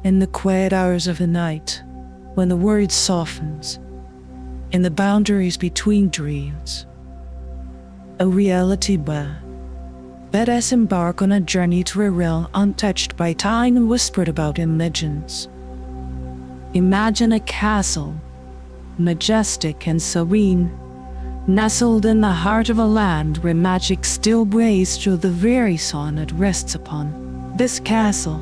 In the quiet hours of the night, when the world softens, in the boundaries between dreams, a reality let us embark on a journey to a realm untouched by time and whispered about in legends. Imagine a castle, majestic and serene, nestled in the heart of a land where magic still breathes through the very sun it rests upon. This castle,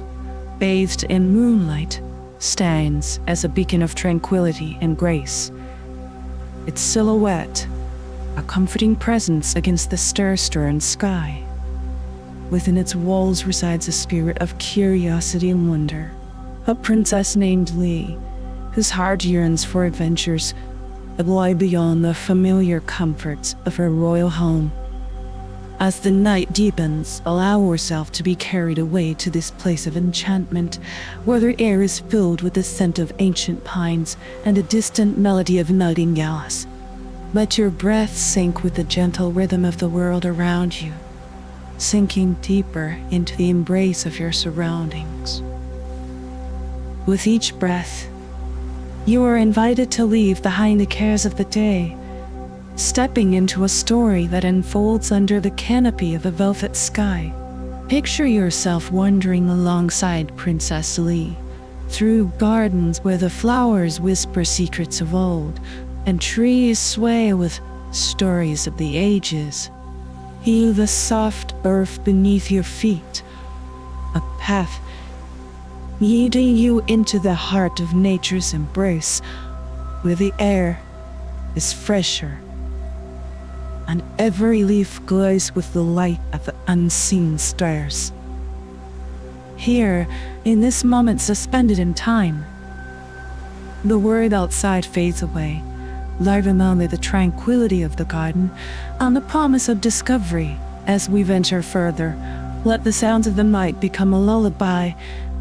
bathed in moonlight, stands as a beacon of tranquility and grace. Its silhouette, a comforting presence against the stir-stirring sky. Within its walls resides a spirit of curiosity and wonder, a princess named Lee, whose heart yearns for adventures that lie beyond the familiar comforts of her royal home. As the night deepens, allow yourself to be carried away to this place of enchantment, where the air is filled with the scent of ancient pines and the distant melody of nightingales. Let your breath sink with the gentle rhythm of the world around you, sinking deeper into the embrace of your surroundings. With each breath, you are invited to leave behind the cares of the day, stepping into a story that unfolds under the canopy of a velvet sky. Picture yourself wandering alongside Princess Lee, through gardens where the flowers whisper secrets of old, and trees sway with stories of the ages. Feel the soft earth beneath your feet, a path leading you into the heart of nature's embrace, where the air is fresher and every leaf glows with the light of the unseen stars. Here, in this moment suspended in time, the world outside fades away, leaving only the tranquility of the garden and the promise of discovery. As we venture further, let the sounds of the night become a lullaby,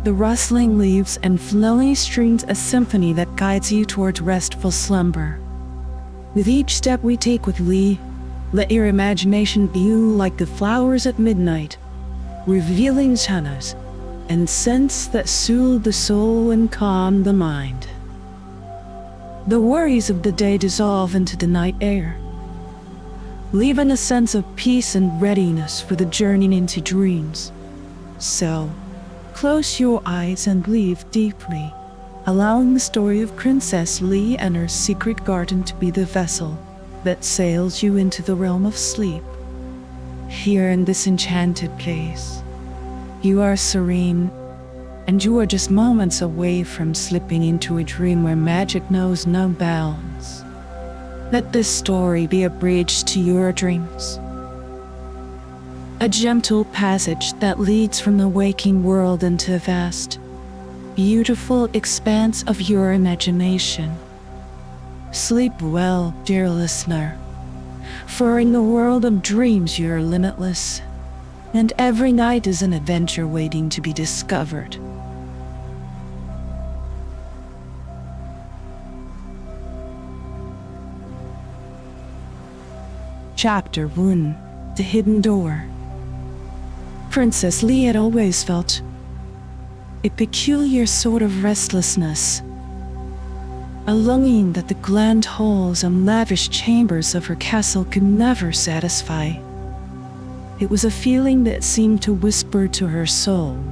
the rustling leaves and flowing streams a symphony that guides you towards restful slumber. With each step we take with Lee, let your imagination bloom like the flowers at midnight, revealing shadows and scents that soothe the soul and calm the mind. The worries of the day dissolve into the night air, leaving a sense of peace and readiness for the journey into dreams. So, close your eyes and breathe deeply, allowing the story of Princess Lee and her secret garden to be the vessel that sails you into the realm of sleep. Here in this enchanted place, you are serene, and you are just moments away from slipping into a dream where magic knows no bounds. Let this story be a bridge to your dreams, a gentle passage that leads from the waking world into a vast, beautiful expanse of your imagination. Sleep well, dear listener, for in the world of dreams you are limitless, and every night is an adventure waiting to be discovered. Chapter 1: The Hidden Door. Princess Lee had always felt a peculiar sort of restlessness, a longing that the grand halls and lavish chambers of her castle could never satisfy. It was a feeling that seemed to whisper to her soul,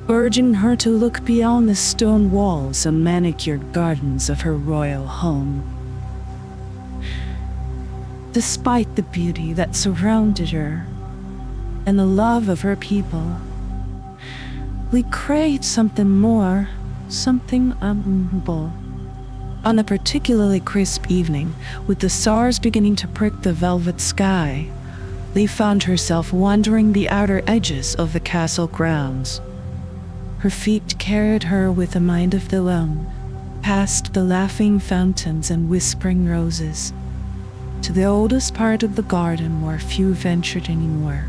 urging her to look beyond the stone walls and manicured gardens of her royal home. Despite the beauty that surrounded her and the love of her people, we craved something more, something unbearable. On a particularly crisp evening, with the stars beginning to prick the velvet sky, Lee found herself wandering the outer edges of the castle grounds. Her feet carried her with a mind of their own, past the laughing fountains and whispering roses, to the oldest part of the garden where few ventured anymore.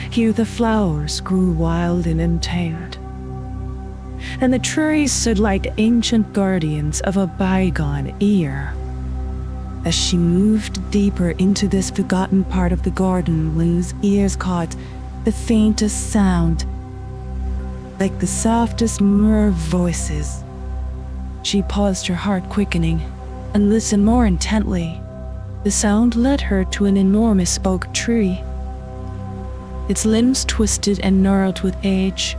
Here the flowers grew wild and untamed, and the trees stood like ancient guardians of a bygone era. As she moved deeper into this forgotten part of the garden, Lee's ears caught the faintest sound, like the softest murmur of voices. She paused, her heart quickening, and listened more intently. The sound led her to an enormous oak tree. Its limbs twisted and gnarled with age,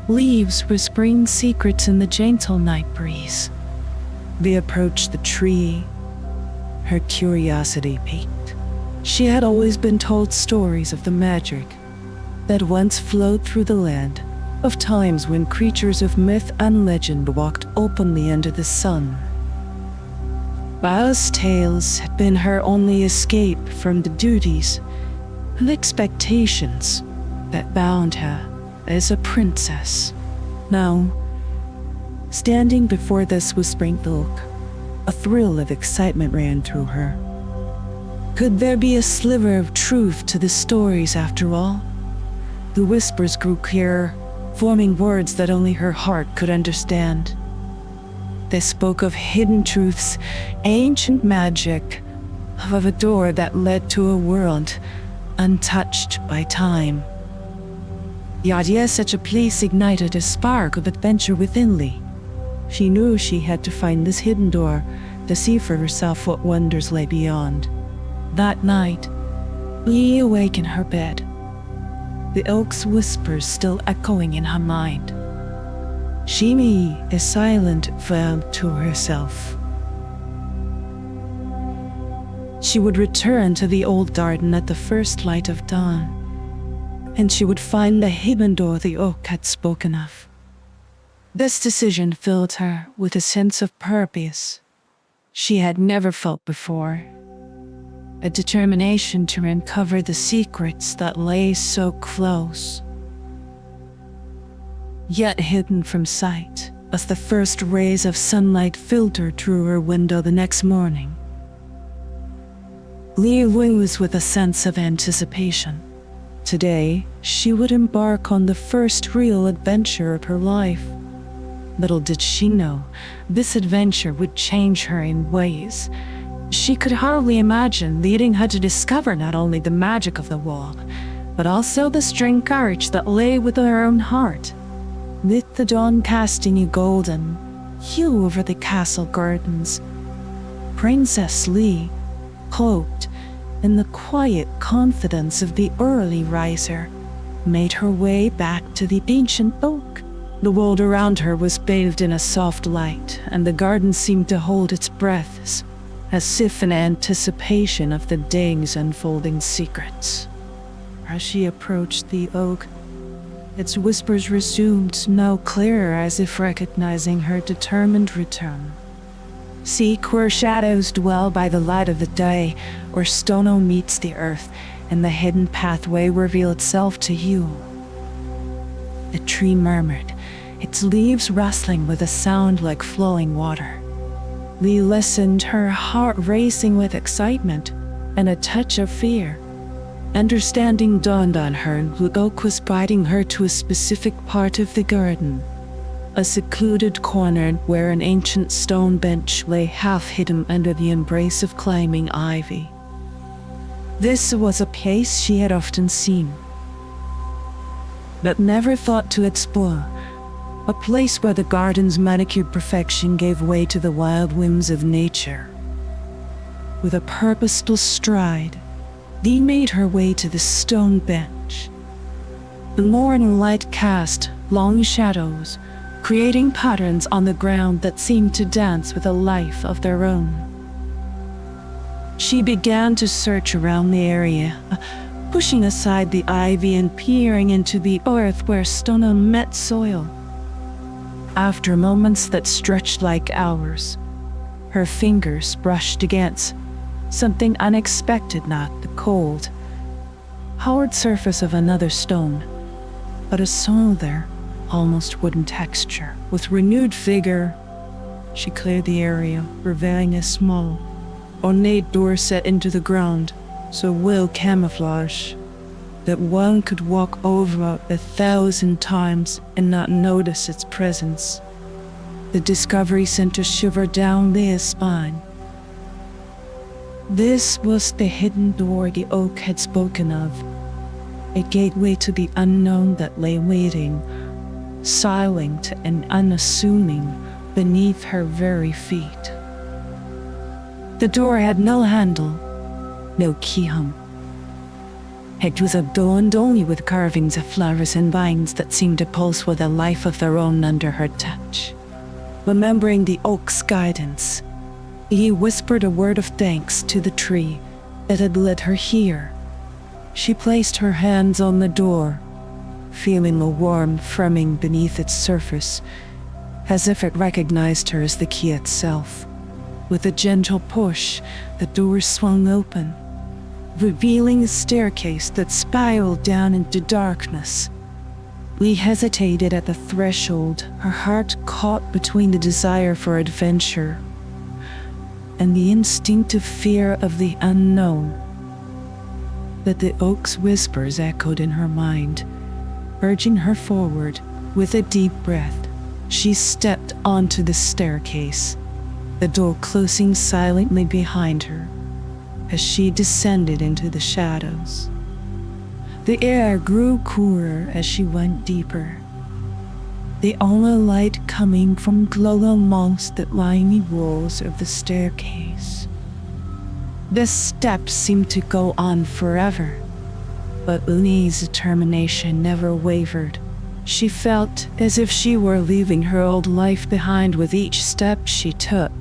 leaves whispering secrets in the gentle night breeze. They approached the tree. Her curiosity piqued. She had always been told stories of the magic that once flowed through the land, of times when creatures of myth and legend walked openly under the sun. Those tales had been her only escape from the duties and expectations that bound her as a princess. Now, standing before this whispering oak, a thrill of excitement ran through her. Could there be a sliver of truth to the stories after all? The whispers grew clearer, forming words that only her heart could understand. They spoke of hidden truths, ancient magic, of a door that led to a world untouched by time. The idea of such a place ignited a spark of adventure within Lee. She knew she had to find this hidden door to see for herself what wonders lay beyond. That night, Lee awoke in her bed, the oak's whispers still echoing in her mind. She made a silent vow to herself. She would return to the old garden at the first light of dawn, and she would find the hidden door the oak had spoken of. This decision filled her with a sense of purpose she had never felt before, a determination to uncover the secrets that lay so close, yet hidden from sight. As the first rays of sunlight filtered through her window the next morning, Lee was with a sense of anticipation. Today, she would embark on the first real adventure of her life. Little did she know, this adventure would change her in ways she could hardly imagine, leading her to discover not only the magic of the wall, but also the strong courage that lay within her own heart. With the dawn casting a golden hue over the castle gardens, Princess Lee, cloaked in the quiet confidence of the early riser, made her way back to the ancient oak. The world around her was bathed in a soft light, and the garden seemed to hold its breath, as if in anticipation of the day's unfolding secrets. As she approached the oak, its whispers resumed, now clearer, as if recognizing her determined return. Seek where shadows dwell by the light of the day, where stone meets the earth, and the hidden pathway reveal itself to you. The tree murmured, its leaves rustling with a sound like flowing water. Lee listened, her heart racing with excitement and a touch of fear. Understanding dawned on her. The oak was guiding her to a specific part of the garden, a secluded corner where an ancient stone bench lay half hidden under the embrace of climbing ivy. This was a place she had often seen, but never thought to explore. A place where the garden's manicured perfection gave way to the wild whims of nature. With a purposeful stride, Lee made her way to the stone bench. The morning light cast long shadows, creating patterns on the ground that seemed to dance with a life of their own. She began to search around the area, pushing aside the ivy and peering into the earth where stone met soil. After moments that stretched like hours, her fingers brushed against something unexpected, not the cold, hard surface of another stone, but a smoother, almost wooden texture. With renewed vigor, she cleared the area, revealing a small, ornate door set into the ground, so well camouflaged that one could walk over 1,000 times and not notice its presence. The discovery sent a shiver down Leah's spine. This was the hidden door the oak had spoken of, a gateway to the unknown that lay waiting silent and unassuming beneath her very feet. The door had no handle, no keyhole. It was adorned only with carvings of flowers and vines that seemed to pulse with a life of their own under her touch. Remembering the oak's guidance, he whispered a word of thanks to the tree that had led her here. She placed her hands on the door, feeling a warmth firming beneath its surface, as if it recognized her as the key itself. With a gentle push, the door swung open, revealing a staircase that spiraled down into darkness. We hesitated at the threshold, her heart caught between the desire for adventure and the instinctive fear of the unknown. But the oak's whispers echoed in her mind, urging her forward. With a deep breath, she stepped onto the staircase, the door closing silently behind her as she descended into the shadows. The air grew cooler as she went deeper, the only light coming from glowing amongst the slimy walls of the staircase. The steps seemed to go on forever, but Uni's determination never wavered. She felt as if she were leaving her old life behind with each step she took,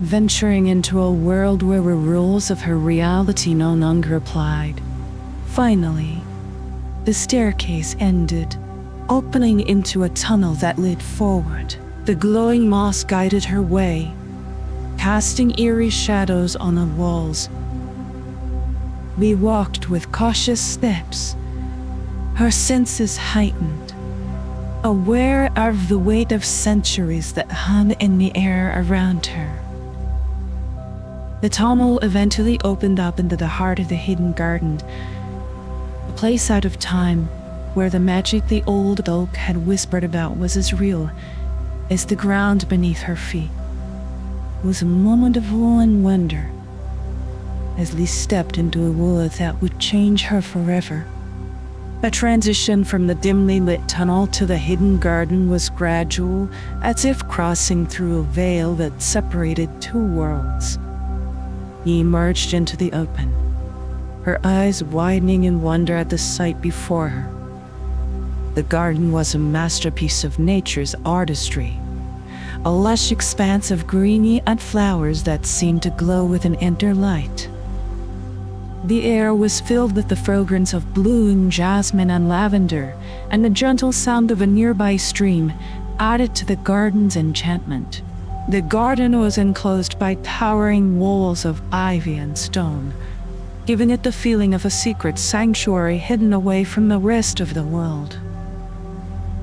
venturing into a world where the rules of her reality no longer applied. Finally, the staircase ended, opening into a tunnel that led forward. The glowing moss guided her way, casting eerie shadows on the walls. We walked with cautious steps, her senses heightened, aware of the weight of centuries that hung in the air around her. The tunnel eventually opened up into the heart of the hidden garden, a place out of time where the magic the old oak had whispered about was as real as the ground beneath her feet. It was a moment of awe and wonder as Lee stepped into a world that would change her forever. The transition from the dimly lit tunnel to the hidden garden was gradual, as if crossing through a veil that separated two worlds. He emerged into the open, her eyes widening in wonder at the sight before her. The garden was a masterpiece of nature's artistry, a lush expanse of greeny and flowers that seemed to glow with an inner light. The air was filled with the fragrance of bloom, jasmine, and lavender, and the gentle sound of a nearby stream added to the garden's enchantment. The garden was enclosed by towering walls of ivy and stone, giving it the feeling of a secret sanctuary hidden away from the rest of the world.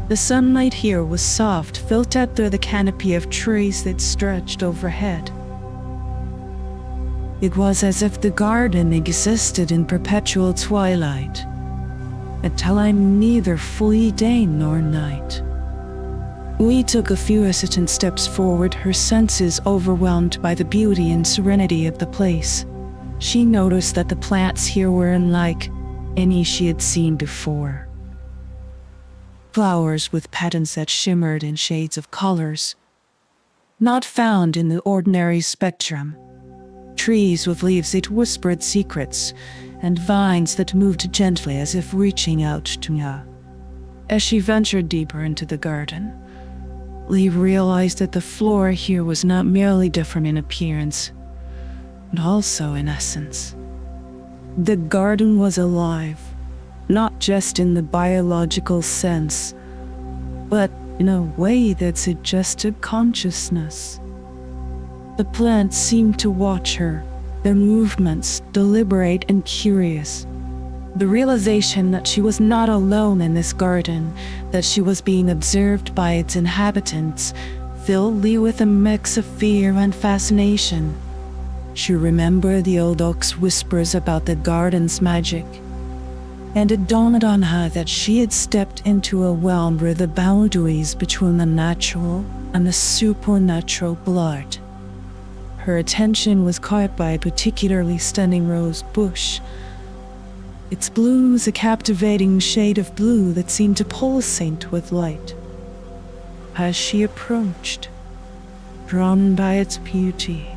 The sunlight here was soft, filtered through the canopy of trees that stretched overhead. It was as if the garden existed in perpetual twilight, a time neither fully day nor night. We took a few hesitant steps forward, her senses overwhelmed by the beauty and serenity of the place. She noticed that the plants here were unlike any she had seen before. Flowers with patterns that shimmered in shades of colors not found in the ordinary spectrum. Trees with leaves that whispered secrets, and vines that moved gently as if reaching out to her. As she ventured deeper into the garden, Lee realized that the floor here was not merely different in appearance, but also in essence. The garden was alive, not just in the biological sense, but in a way that suggested consciousness. The plants seemed to watch her, their movements deliberate and curious. The realization that she was not alone in this garden, that she was being observed by its inhabitants, filled Lee with a mix of fear and fascination. She remembered the old oak's whispers about the garden's magic, and it dawned on her that she had stepped into a realm where the boundaries between the natural and the supernatural blurred. Her attention was caught by a particularly stunning rose bush, Its blue was a captivating shade of blue that seemed to pulsate with light. As she approached, drawn by its beauty,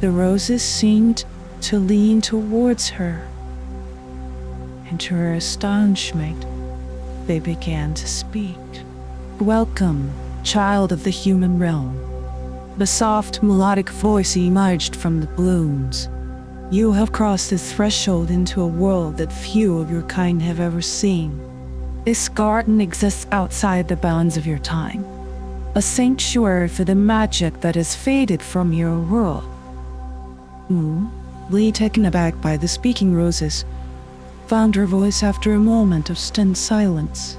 the roses seemed to lean towards her. And to her astonishment, they began to speak. "Welcome, child of the human realm." The soft, melodic voice emerged from the blooms. "You have crossed the threshold into a world that few of your kind have ever seen. This garden exists outside the bounds of your time, a sanctuary for the magic that has faded from your world." Lee, taken aback by the speaking roses, found her voice after a moment of stunned silence.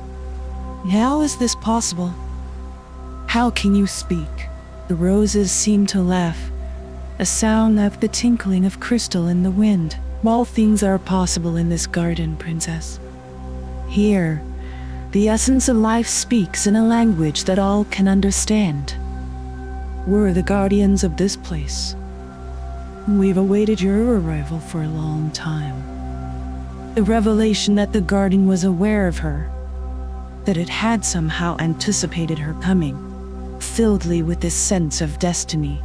"How is this possible? How can you speak?" The roses seemed to laugh, a sound like the tinkling of crystal in the wind. "All things are possible in this garden, princess. Here, the essence of life speaks in a language that all can understand. We're the guardians of this place. We've awaited your arrival for a long time." The revelation that the garden was aware of her, that it had somehow anticipated her coming, filled Lee with this sense of destiny.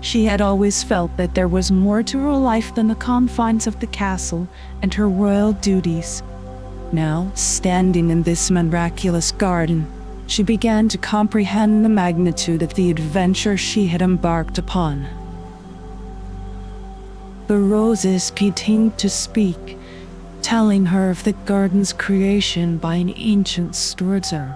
She had always felt that there was more to her life than the confines of the castle and her royal duties. Now, standing in this miraculous garden, she began to comprehend the magnitude of the adventure she had embarked upon. The roses continued to speak, telling her of the garden's creation by an ancient stewardess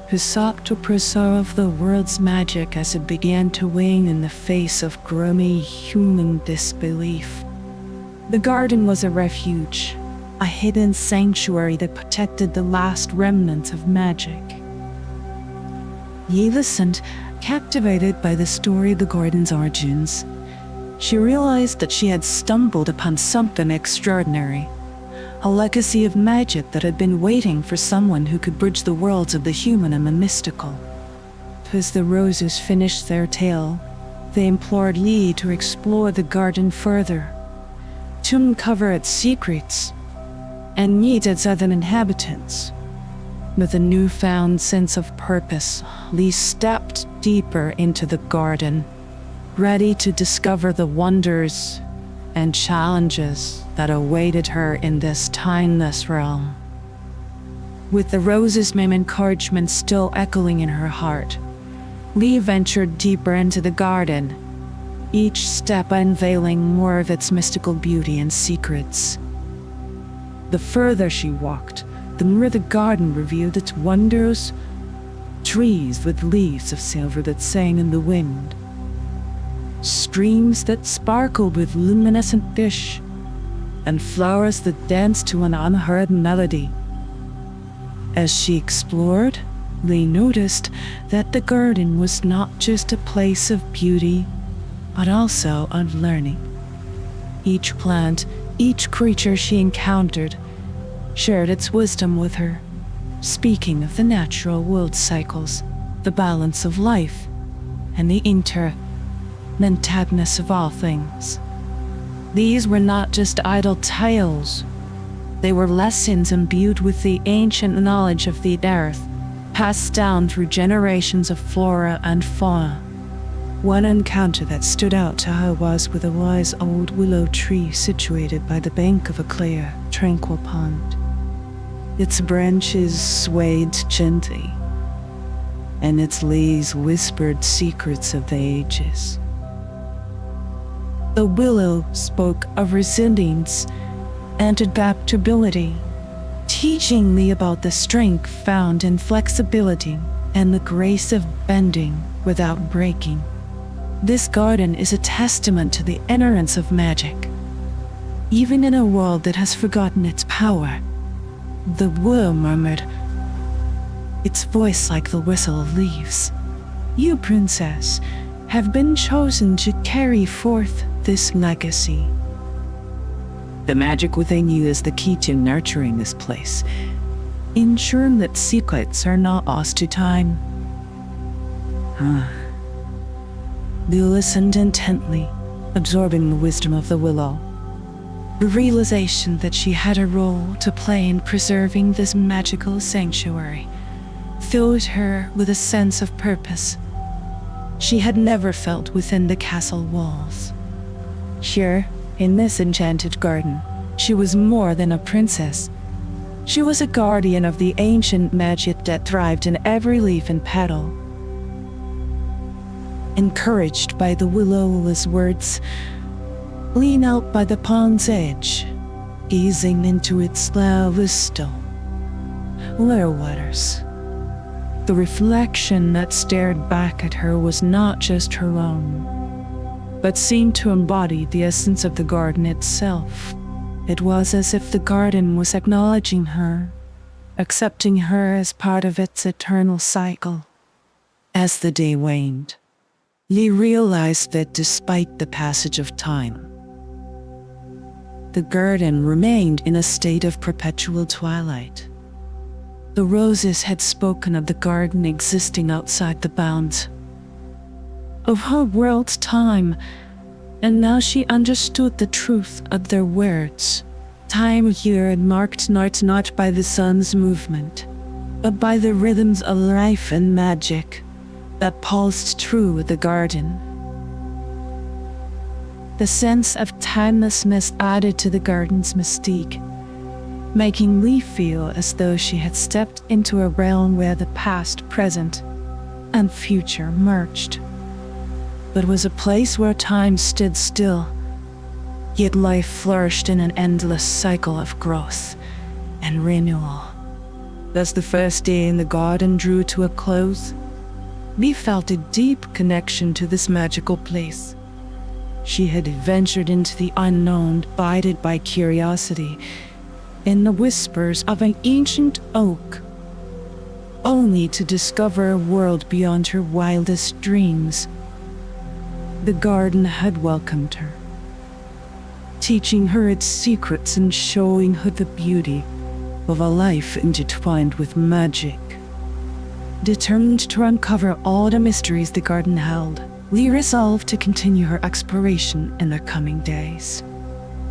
who sought to preserve the world's magic as it began to wane in the face of grimy human disbelief. The garden was a refuge, a hidden sanctuary that protected the last remnants of magic. Yi listened, captivated by the story of the garden's origins. She realized that she had stumbled upon something extraordinary, a legacy of magic that had been waiting for someone who could bridge the worlds of the human and the mystical. As the roses finished their tale, they implored Lee to explore the garden further, to uncover its secrets and meet its other inhabitants. With a newfound sense of purpose, Lee stepped deeper into the garden, ready to discover the wonders and challenges that awaited her in this timeless realm. With the roses' encouragement still echoing in her heart, Lee ventured deeper into the garden, each step unveiling more of its mystical beauty and secrets. The further she walked, the more the garden revealed its wonders: trees with leaves of silver that sang in the wind, streams that sparkled with luminescent fish, and flowers that danced to an unheard melody. As she explored, Lee noticed that the garden was not just a place of beauty, but also of learning. Each plant, each creature she encountered, shared its wisdom with her, speaking of the natural world cycles, the balance of life, and the interconnectedness of all things. These were not just idle tales. They were lessons imbued with the ancient knowledge of the earth, passed down through generations of flora and fauna. One encounter that stood out to her was with a wise old willow tree situated by the bank of a clear, tranquil pond. Its branches swayed gently, and its leaves whispered secrets of the ages. The willow spoke of resilience and adaptability, teaching me about the strength found in flexibility and the grace of bending without breaking. This garden is a testament to the inerrance of magic, even in a world that has forgotten its power. The willow murmured, its voice like the whistle of leaves. "You, princess, have been chosen to carry forth this legacy. The magic within you is the key to nurturing this place, ensuring that secrets are not lost to time." They listened intently, absorbing the wisdom of the willow. The realization that she had a role to play in preserving this magical sanctuary filled her with a sense of purpose she had never felt within the castle walls. Here, in this enchanted garden, she was more than a princess. She was a guardian of the ancient magic that thrived in every leaf and petal. Encouraged by the willow's words, lean out by the pond's edge, gazing into its lavista waters. The reflection that stared back at her was not just her own, but seemed to embody the essence of the garden itself. It was as if the garden was acknowledging her, accepting her as part of its eternal cycle. As the day waned, Lee realized that despite the passage of time, the garden remained in a state of perpetual twilight. The roses had spoken of the garden existing outside the bounds of her world's time, and now she understood the truth of their words. Time here had marked not by the sun's movement, but by the rhythms of life and magic that pulsed through the garden. The sense of timelessness added to the garden's mystique, making Lee feel as though she had stepped into a realm where the past, present, and future merged. But was a place where time stood still, yet life flourished in an endless cycle of growth and renewal. As the first day in the garden drew to a close, Lee felt a deep connection to this magical place. She had ventured into the unknown, guided by curiosity in the whispers of an ancient oak, only to discover a world beyond her wildest dreams. The garden had welcomed her, teaching her its secrets and showing her the beauty of a life intertwined with magic. Determined to uncover all the mysteries the garden held, Lee resolved to continue her exploration in the coming days.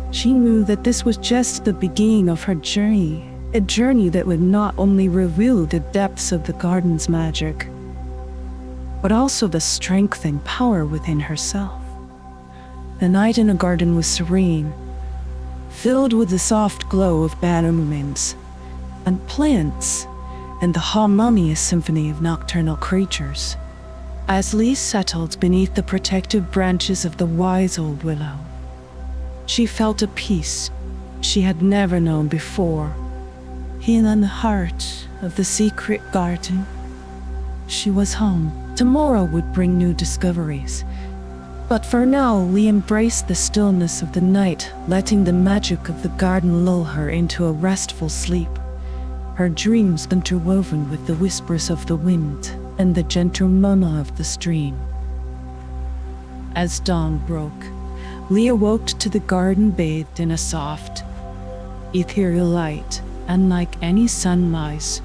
She knew that this was just the beginning of her journey, a journey that would not only reveal the depths of the garden's magic, but also the strength and power within herself. The night in the garden was serene, filled with the soft glow of buttermills and plants and the harmonious symphony of nocturnal creatures. As Lee settled beneath the protective branches of the wise old willow, she felt a peace she had never known before. Here in the heart of the secret garden, she was home. Tomorrow would bring new discoveries. But for now, Lee embraced the stillness of the night, letting the magic of the garden lull her into a restful sleep. Her dreams interwoven with the whispers of the wind and the gentle murmur of the stream. As dawn broke, Lee awoke to the garden bathed in a soft, ethereal light, unlike any sunrise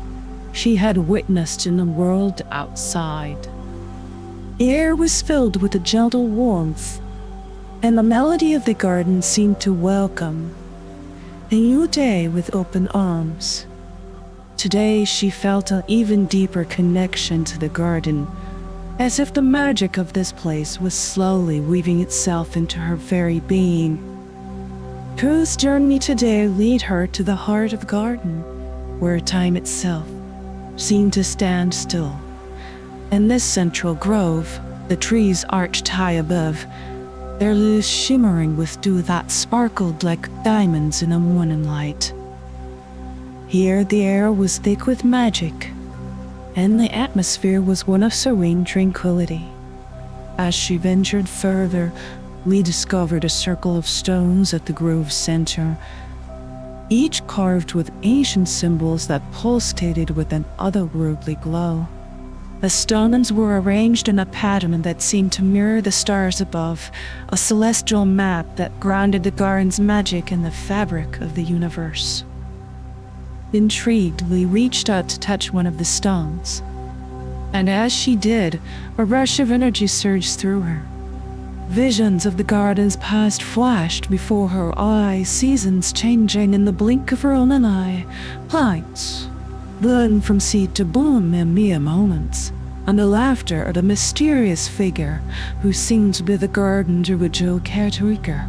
she had witnessed in the world outside. The air was filled with a gentle warmth, and the melody of the garden seemed to welcome a new day with open arms. Today she felt an even deeper connection to the garden, as if the magic of this place was slowly weaving itself into her very being. Whose journey today led her to the heart of the garden, where time itself seemed to stand still. In this central grove, the trees arched high above, their leaves shimmering with dew that sparkled like diamonds in the morning light. Here the air was thick with magic, and the atmosphere was one of serene tranquility. As she ventured further, Lee discovered a circle of stones at the grove's center, each carved with ancient symbols that pulsated with an otherworldly glow. The stones were arranged in a pattern that seemed to mirror the stars above, a celestial map that grounded the garden's magic in the fabric of the universe. Intrigued, Lee reached out to touch one of the stones, and as she did, a rush of energy surged through her. Visions of the garden's past flashed before her eyes, seasons changing in the blink of her own eye. Plants bloom from seed to bloom in mere moments, and the laughter of a mysterious figure who seemed to be the garden's original caretaker.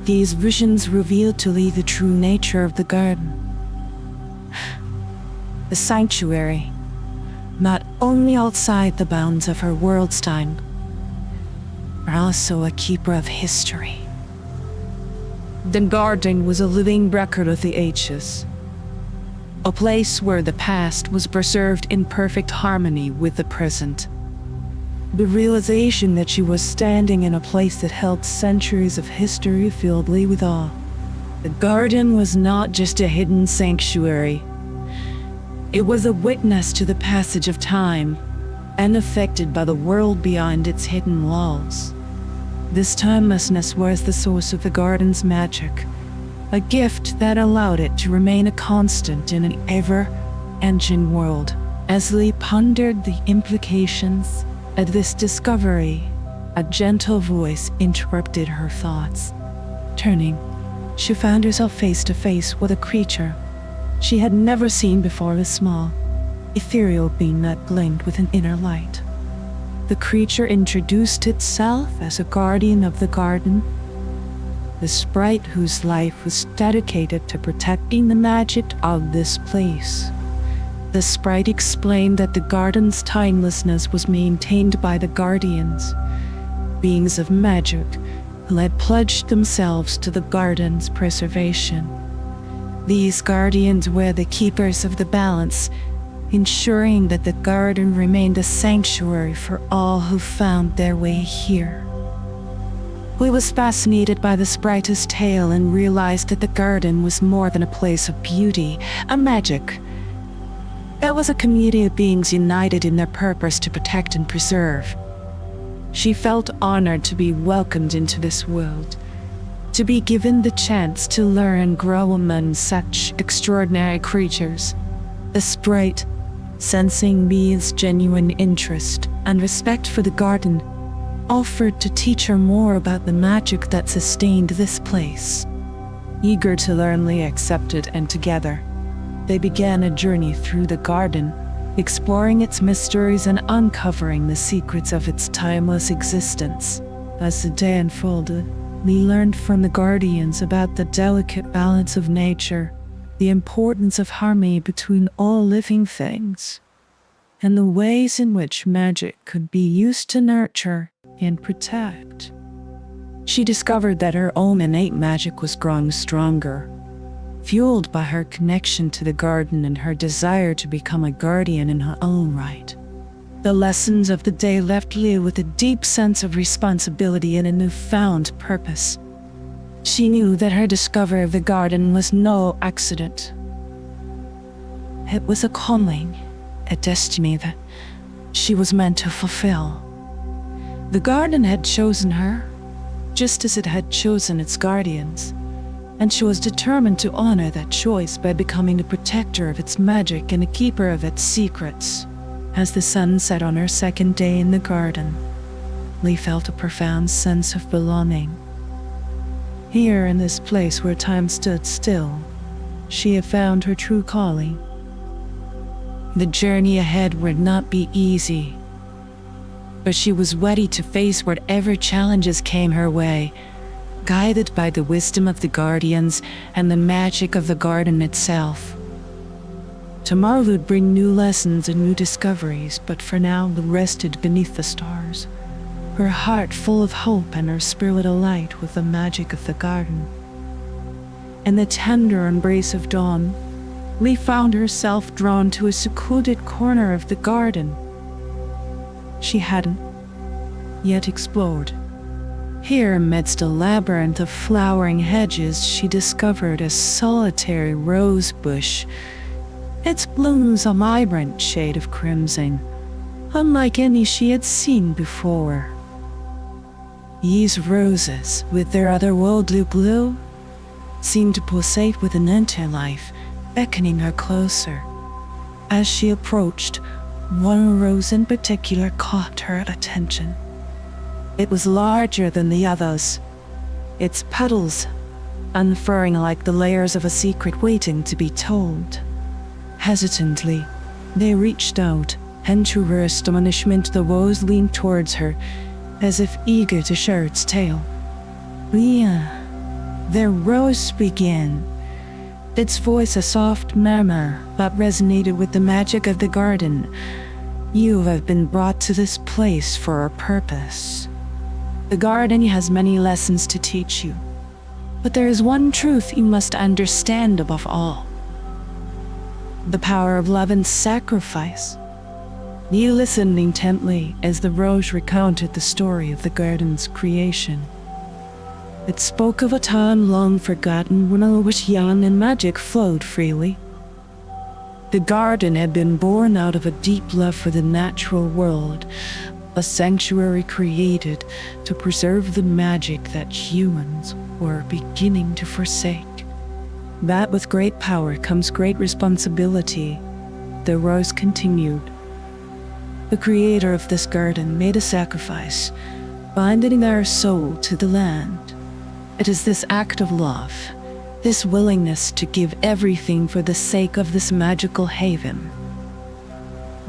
These visions revealed to Lee the true nature of the garden. The sanctuary, not only outside the bounds of her world's time, but also a keeper of history. The garden was a living record of the ages, a place where the past was preserved in perfect harmony with the present. The realization that she was standing in a place that held centuries of history filled Lee with awe. The garden was not just a hidden sanctuary. It was a witness to the passage of time, unaffected by the world beyond its hidden walls. This timelessness was the source of the garden's magic, a gift that allowed it to remain a constant in an ever-changing world. As Lee pondered the implications of this discovery, a gentle voice interrupted her thoughts. Turning, she found herself face to face with a creature she had never seen before, a small, ethereal being that gleamed with an inner light. The creature introduced itself as a guardian of the garden, the sprite whose life was dedicated to protecting the magic of this place. The sprite explained that the garden's timelessness was maintained by the guardians, beings of magic who had pledged themselves to the garden's preservation. These guardians were the keepers of the balance, ensuring that the garden remained a sanctuary for all who found their way here. Lee was fascinated by the sprite's tale and realized that the garden was more than a place of beauty, a magic. It was a community of beings united in their purpose to protect and preserve. She felt honored to be welcomed into this world, to be given the chance to learn and grow among such extraordinary creatures. The sprite, sensing Lee's genuine interest and respect for the garden, offered to teach her more about the magic that sustained this place. Eager to learn, Lee accepted, and together, they began a journey through the garden, exploring its mysteries and uncovering the secrets of its timeless existence. As the day unfolded, Lee learned from the guardians about the delicate balance of nature, the importance of harmony between all living things, and the ways in which magic could be used to nurture and protect. She discovered that her own innate magic was growing stronger, fueled by her connection to the garden and her desire to become a guardian in her own right. The lessons of the day left Lee with a deep sense of responsibility and a newfound purpose. She knew that her discovery of the garden was no accident. It was a calling, a destiny that she was meant to fulfill. The garden had chosen her, just as it had chosen its guardians, and she was determined to honor that choice by becoming the protector of its magic and a keeper of its secrets. As the sun set on her second day in the garden, Lee felt a profound sense of belonging. Here, in this place where time stood still, she had found her true calling. The journey ahead would not be easy, but she was ready to face whatever challenges came her way, guided by the wisdom of the guardians and the magic of the garden itself. Tomorrow would bring new lessons and new discoveries, but for now Lee rested beneath the stars, her heart full of hope and her spirit alight with the magic of the garden. In the tender embrace of dawn, Lee found herself drawn to a secluded corner of the garden she hadn't yet explored. Here, amidst a labyrinth of flowering hedges, she discovered a solitary rose bush, its blooms a vibrant shade of crimson, unlike any she had seen before. These roses, with their otherworldly blue, seemed to pulsate with an inner life, beckoning her closer. As she approached, one rose in particular caught her attention. It was larger than the others, its petals unfurling like the layers of a secret waiting to be told. Hesitantly, they reached out, and to her astonishment the rose leaned towards her, as if eager to share its tale. "Leah," the rose began, its voice a soft murmur that resonated with the magic of the garden. "You have been brought to this place for a purpose. The garden has many lessons to teach you, but there is one truth you must understand above all: the power of love and sacrifice." Leah listened intently as the rose recounted the story of the garden's creation. It spoke of a time long forgotten when all was young and magic flowed freely. The garden had been born out of a deep love for the natural world, a sanctuary created to preserve the magic that humans were beginning to forsake. "That with great power comes great responsibility," the rose continued. "The creator of this garden made a sacrifice, binding our soul to the land. It is this act of love, this willingness to give everything for the sake of this magical haven,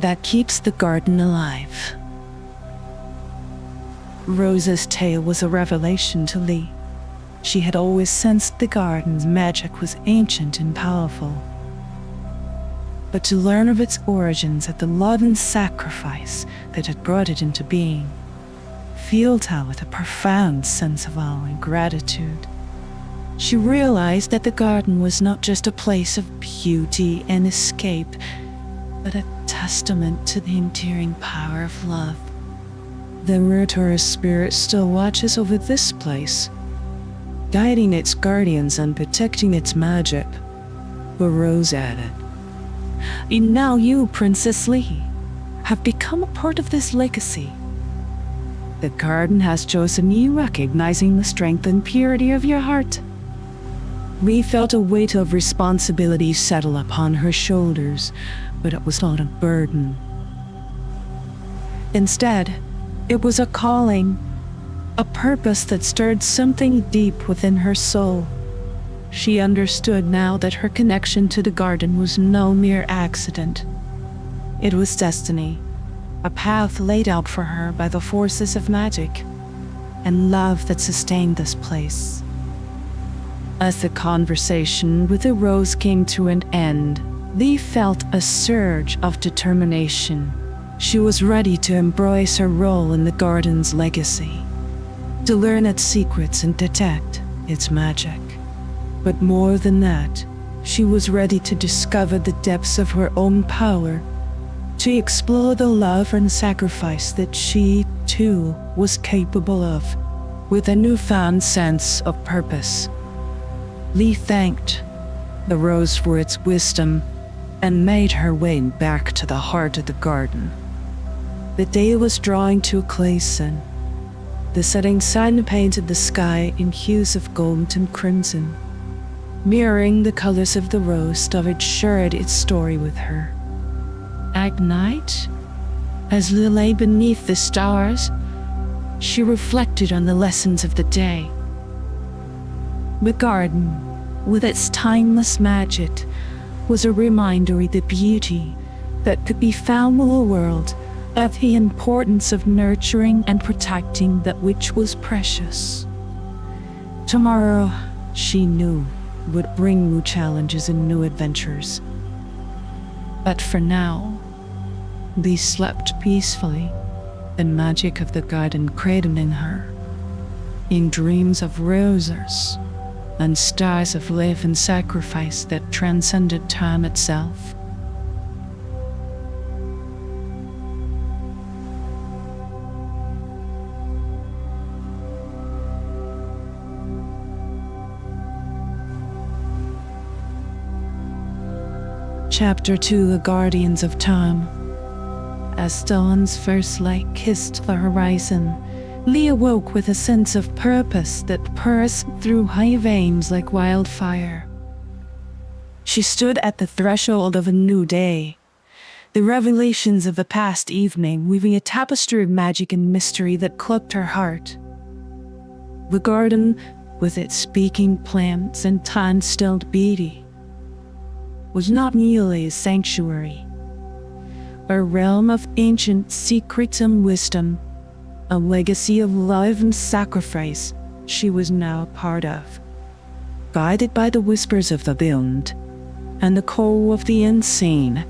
that keeps the garden alive." Rose's tale was a revelation to Lee. She had always sensed the garden's magic was ancient and powerful, but to learn of its origins at the love and sacrifice that had brought it into being filled her with a profound sense of awe and gratitude. She realized that the garden was not just a place of beauty and escape, but a testament to the enduring power of love. The Murderous Spirit still watches over this place, guiding its guardians and protecting its magic, the rose added. "And now you, Princess Lee, have become a part of this legacy. The garden has chosen you, recognizing the strength and purity of your heart." Lee felt a weight of responsibility settle upon her shoulders, but it was not a burden. Instead, it was a calling, a purpose that stirred something deep within her soul. She understood now that her connection to the garden was no mere accident. It was destiny, a path laid out for her by the forces of magic and love that sustained this place. As the conversation with the rose came to an end, Lee felt a surge of determination. She was ready to embrace her role in the garden's legacy, to learn its secrets and detect its magic. But more than that, she was ready to discover the depths of her own power, to explore the love and sacrifice that she, too, was capable of, with a newfound sense of purpose. Lee thanked the rose for its wisdom and made her way back to the heart of the garden. The day was drawing to a close, and the setting sun painted the sky in hues of gold and crimson, mirroring the colors of the rose that had shared its story with her. At night, as Lee lay beneath the stars, she reflected on the lessons of the day. The garden, with its timeless magic, was a reminder of the beauty that could be found in the world, of the importance of nurturing and protecting that which was precious. Tomorrow, she knew, would bring new challenges and new adventures. But for now, Lee slept peacefully, the magic of the garden cradling her, in dreams of roses and stars of love and sacrifice that transcended time itself. Chapter 2: The Guardians of Time. As dawn's first light kissed the horizon, Lee awoke with a sense of purpose that coursed through her veins like wildfire. She stood at the threshold of a new day, the revelations of the past evening weaving a tapestry of magic and mystery that clutched her heart. The garden, with its speaking plants and time-stilled beauty, was not merely a sanctuary, a realm of ancient secrets and wisdom, a legacy of love and sacrifice she was now a part of. Guided by the whispers of the beyond and the call of the unseen,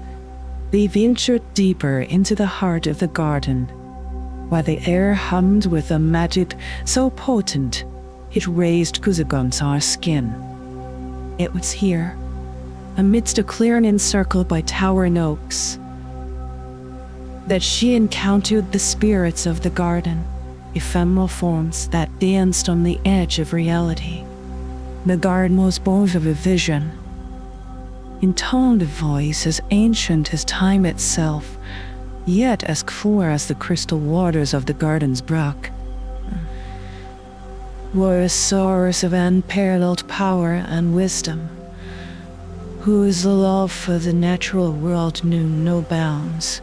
they ventured deeper into the heart of the garden, while the air hummed with a magic so potent it raised goosebumps on our skin. It was here, amidst a clearing encircled by towering oaks, that she encountered the spirits of the garden, ephemeral forms that danced on the edge of reality. The garden was born of a vision, intoned a voice as ancient as time itself, yet as clear as the crystal waters of the garden's brook. Were a source of unparalleled power and wisdom, whose love for the natural world knew no bounds,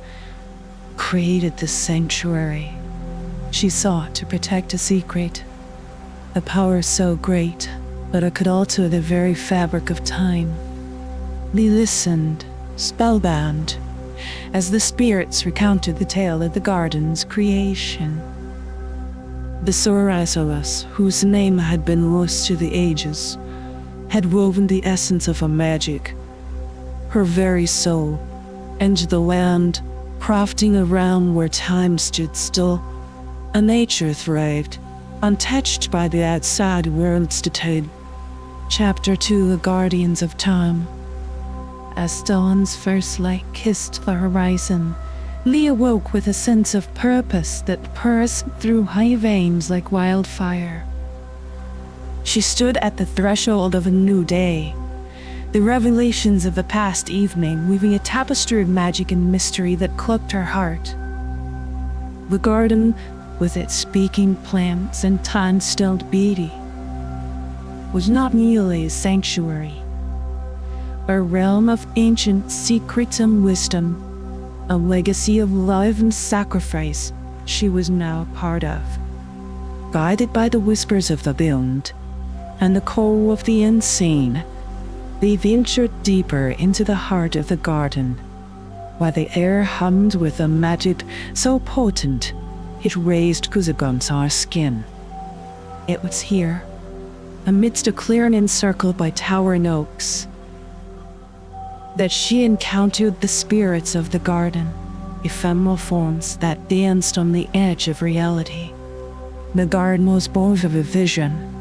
created this sanctuary. She sought to protect a secret, a power so great that it could alter the very fabric of time. They listened, spellbound, as the spirits recounted the tale of the garden's creation. The sorceress, whose name had been lost to the ages, had woven the essence of her magic, her very soul, into the land, crafting a realm where time stood still, and nature thrived, untouched by the outside world's decay. Chapter 2: The Guardians of Time. As dawn's first light kissed the horizon, Lee awoke with a sense of purpose that coursed through her veins like wildfire. She stood at the threshold of a new day, the revelations of the past evening weaving a tapestry of magic and mystery that clutched her heart. The garden, with its speaking plants and time-stilled beauty, was not merely a sanctuary, a realm of ancient secrets and wisdom, a legacy of love and sacrifice she was now a part of. Guided by the whispers of the beyond and the call of the unseen, they ventured deeper into the heart of the garden, while the air hummed with a magic so potent it raised goosebumps on our skin. It was here, amidst a clearing encircled by towering oaks, that she encountered the spirits of the garden, ephemeral forms that danced on the edge of reality. The garden was born of a vision,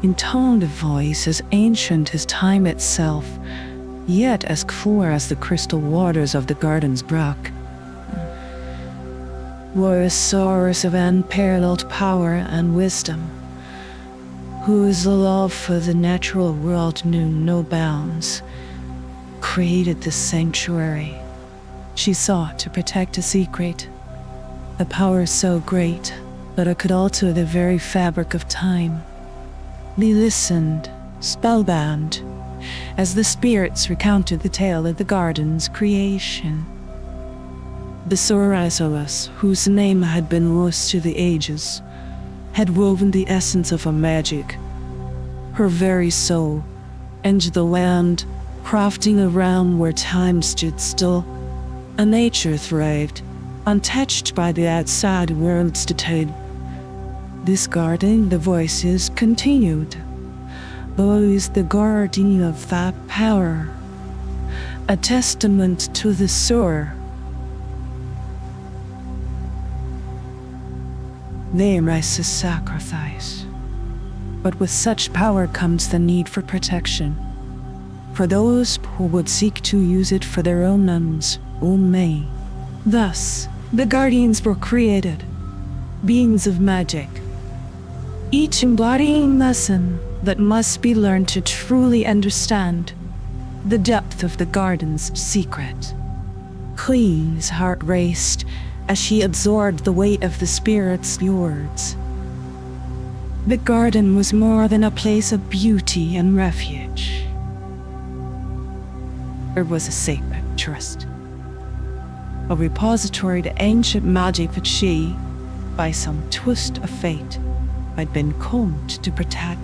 intoned a voice as ancient as time itself, yet as clear as the crystal waters of the garden's brook. Were a source of unparalleled power and wisdom, whose love for the natural world knew no bounds, created this sanctuary. She sought to protect a secret, a power so great that it could alter the very fabric of time. They listened, spellbound, as the spirits recounted the tale of the garden's creation. The sorceress, whose name had been lost to the ages, had woven the essence of her magic, her very soul, into the land, crafting a realm where time stood still, and nature thrived, untouched by the outside world's decay. This garden, the voices continued, is the guardian of that power, a testament to the sower. There is a sacrifice, but with such power comes the need for protection, for those who would seek to use it for their own ends only. Thus, the guardians were created, beings of magic, each embodying a lesson that must be learned to truly understand the depth of the garden's secret. Clee's heart raced as she absorbed the weight of the spirit's words. The garden was more than a place of beauty and refuge. It was a sacred trust, a repository to ancient magic that she, by some twist of fate, had been called to protect.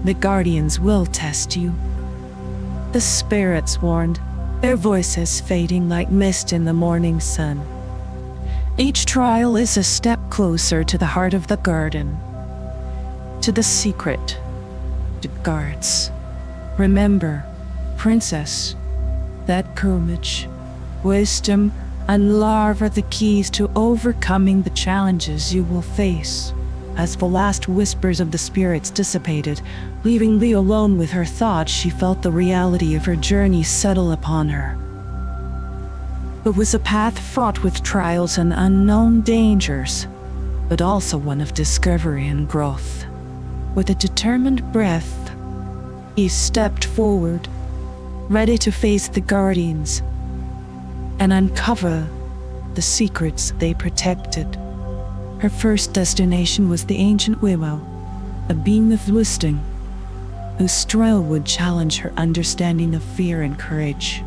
The guardians will test you, the spirits warned, their voices fading like mist in the morning sun. Each trial is a step closer to the heart of the garden, to the secret it guards. Remember, princess, that courage, wisdom, and love are the keys to overcoming the challenges you will face. As the last whispers of the spirits dissipated, leaving Lee alone with her thoughts, she felt the reality of her journey settle upon her. It was a path fraught with trials and unknown dangers, but also one of discovery and growth. With a determined breath, he stepped forward, ready to face the guardians and uncover the secrets they protected. Her first destination was the ancient willow, a being of wisdom, whose trail would challenge her understanding of fear and courage.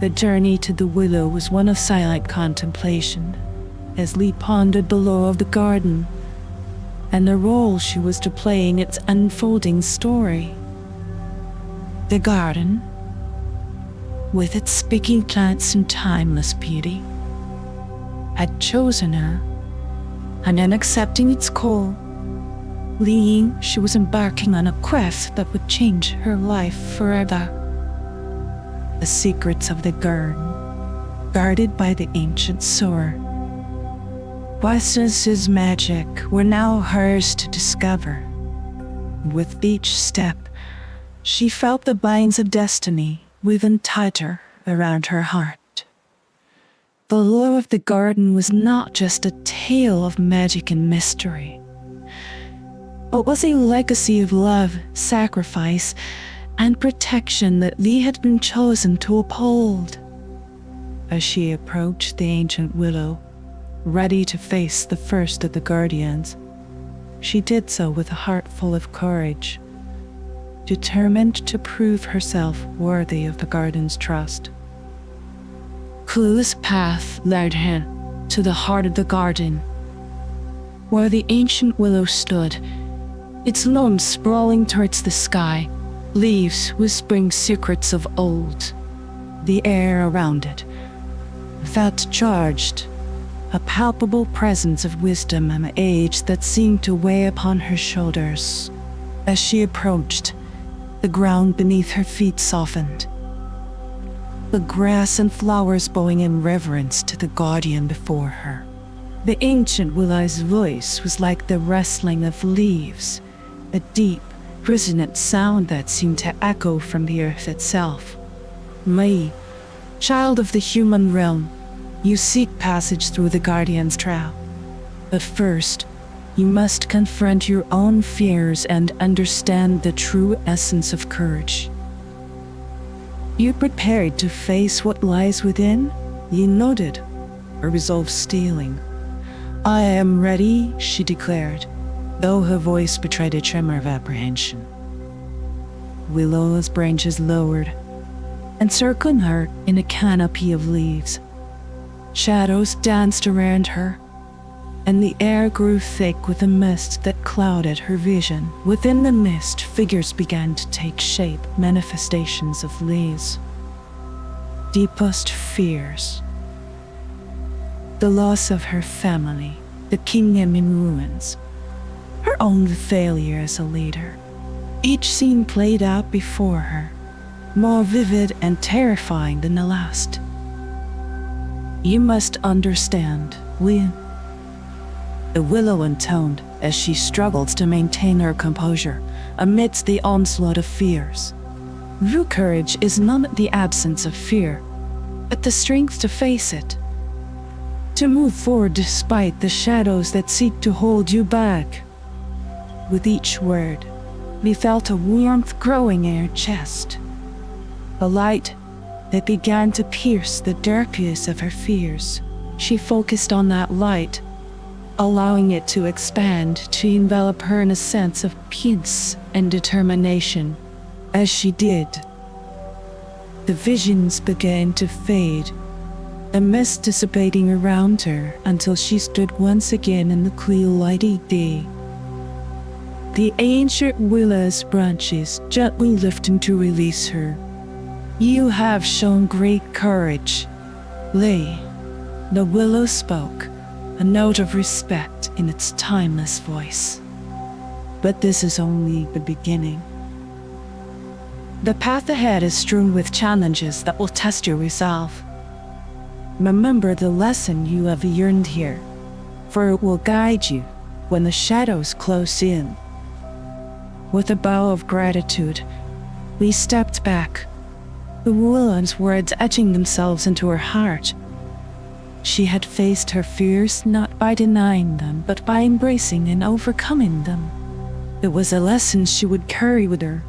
The journey to the willow was one of silent contemplation, as Lee pondered the law of the garden and the role she was to play in its unfolding story. The garden, with its speaking plants and timeless beauty, had chosen her, and in accepting its call, Lee, she was embarking on a quest that would change her life forever. The secrets of the garden, guarded by the ancient sword. Restless's magic were now hers to discover. With each step, she felt the binds of destiny woven tighter around her heart. The law of the garden was not just a tale of magic and mystery. It was a legacy of love, sacrifice, and protection that Lee had been chosen to uphold. As she approached the ancient willow, ready to face the first of the guardians, she did so with a heart full of courage, determined to prove herself worthy of the garden's trust. Clueless path led her to the heart of the garden, where the ancient willow stood, its limbs sprawling towards the sky, leaves whispering secrets of old. The air around it felt charged, a palpable presence of wisdom and age that seemed to weigh upon her shoulders. As she approached, the ground beneath her feet softened, the grass and flowers bowing in reverence to the guardian before her. The ancient willow's voice was like the rustling of leaves, a deep, resonant sound that seemed to echo from the earth itself. "Me, child of the human realm, you seek passage through the guardian's trail. But first, you must confront your own fears and understand the true essence of courage. You prepared to face what lies within?" He nodded, her resolve stealing. "I am ready," she declared, though her voice betrayed a tremor of apprehension. Willow's branches lowered, encircling her in a canopy of leaves. Shadows danced around her, and the air grew thick with a mist that clouded her vision. Within the mist, figures began to take shape, manifestations of Lee's deepest fears. The loss of her family, the kingdom in ruins, her own failure as a leader. Each scene played out before her, more vivid and terrifying than the last. "You must understand, Lynn," the willow intoned as she struggled to maintain her composure amidst the onslaught of fears. "True courage is not the absence of fear, but the strength to face it, to move forward despite the shadows that seek to hold you back." With each word, we felt a warmth growing in her chest, a light that began to pierce the darkness of her fears. She focused on that light, allowing it to expand, to envelop her in a sense of peace and determination. As she did, the visions began to fade, a mist dissipating around her until she stood once again in the clear lighty day. The ancient willow's branches gently lifting to release her. "You have shown great courage, Lay," the willow spoke, a note of respect in its timeless voice. "But this is only the beginning. The path ahead is strewn with challenges that will test your resolve. Remember the lesson you have learned here, for it will guide you when the shadows close in." With a bow of gratitude, we stepped back, the willow's words etching themselves into her heart. She had faced her fears not by denying them, but by embracing and overcoming them. It was a lesson she would carry with her,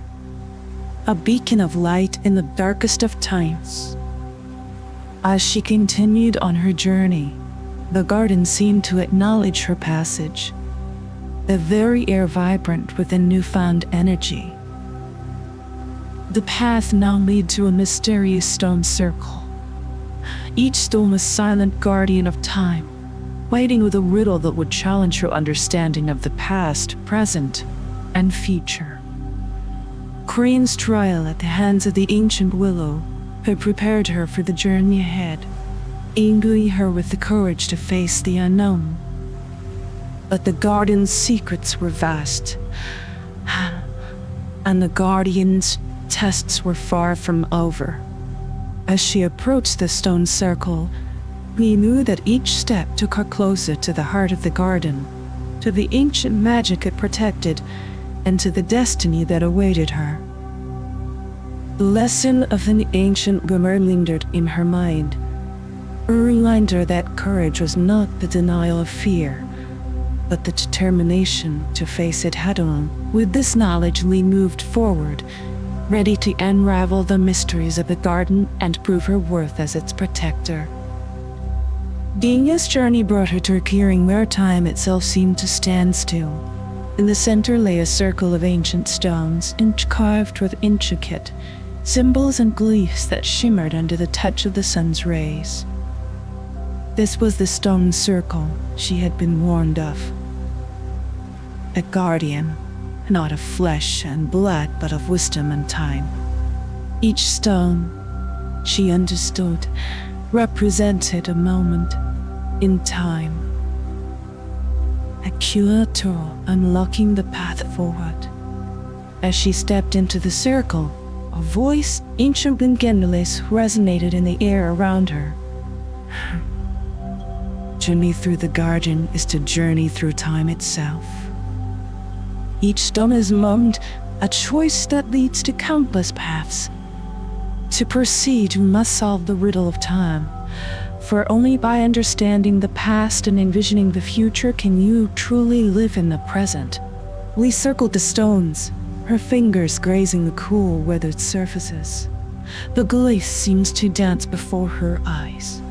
a beacon of light in the darkest of times. As she continued on her journey, the garden seemed to acknowledge her passage, the very air vibrant with a newfound energy. The path now led to a mysterious stone circle. Each stone was silent guardian of time, waiting with a riddle that would challenge her understanding of the past, present, and future. Crane's trial at the hands of the ancient willow had prepared her for the journey ahead, imbuing her with the courage to face the unknown. But the garden's secrets were vast, and the guardian's tests were far from over. As she approached the stone circle, we knew that each step took her closer to the heart of the garden, to the ancient magic it protected, and to the destiny that awaited her. The lesson of an ancient glimmer lingered in her mind, a reminder that courage was not the denial of fear, but the determination to face it head-on. With this knowledge, Lee moved forward, ready to unravel the mysteries of the garden and prove her worth as its protector. Dina's journey brought her to a clearing where time itself seemed to stand still. In the center lay a circle of ancient stones, carved with intricate symbols and glyphs that shimmered under the touch of the sun's rays. This was the stone circle she had been warned of. A guardian, not of flesh and blood, but of wisdom and time. Each stone, she understood, represented a moment in time, a cue tool unlocking the path forward. As she stepped into the circle, a voice, ancient and genderless, resonated in the air around her. Journey through the garden is to journey through time itself. Each stone is mummed, a choice that leads to countless paths. To proceed, you must solve the riddle of time, for only by understanding the past and envisioning the future can you truly live in the present. Lee circled the stones, her fingers grazing the cool, weathered surfaces. The glyph seems to dance before her eyes,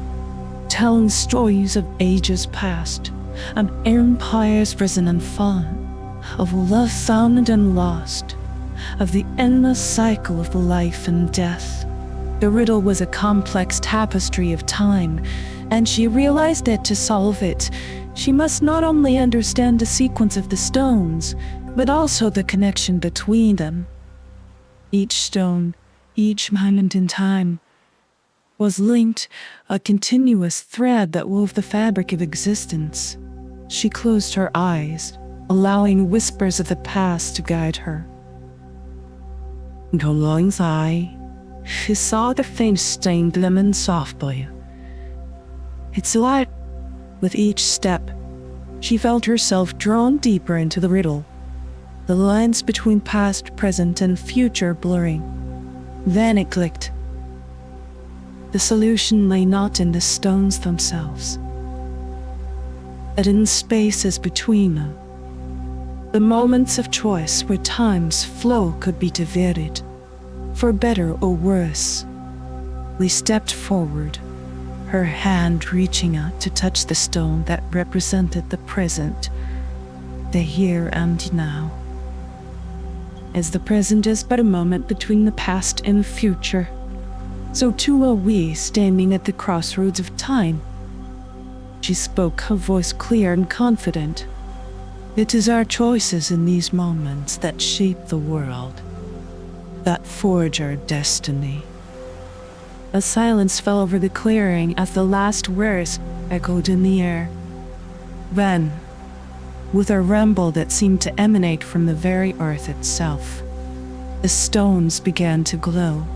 telling stories of ages past, of empires risen and fallen, of love found and lost, of the endless cycle of life and death. The riddle was a complex tapestry of time, and she realized that to solve it, she must not only understand the sequence of the stones, but also the connection between them. Each stone, each moment in time, was linked, a continuous thread that wove the fabric of existence. She closed her eyes, allowing whispers of the past to guide her. In her long's eye, she saw the faint stained lemon softly. Its light. With each step, she felt herself drawn deeper into the riddle, the lines between past, present, and future blurring. Then it clicked. The solution lay not in the stones themselves, but in the spaces between them. The moments of choice where time's flow could be divided, for better or worse. Lee stepped forward, her hand reaching out to touch the stone that represented the present, the here and now. As the present is but a moment between the past and the future, So too are we, standing at the crossroads of time. She spoke, her voice clear and confident. It is our choices in these moments that shape the world, that forge our destiny. A silence fell over the clearing as the last words echoed in the air. Then, with a rumble that seemed to emanate from the very earth itself, the stones began to glow,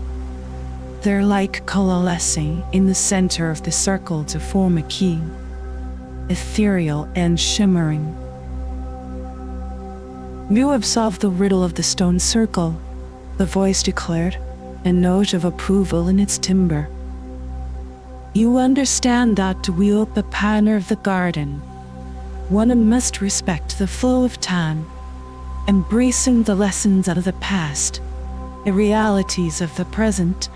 their light coalescing in the center of the circle to form a key, ethereal and shimmering. "You have solved the riddle of the stone circle," the voice declared, a note of approval in its timbre. "You understand that to wield the pattern of the garden, one must respect the flow of time, embracing the lessons of the past, the realities of the present,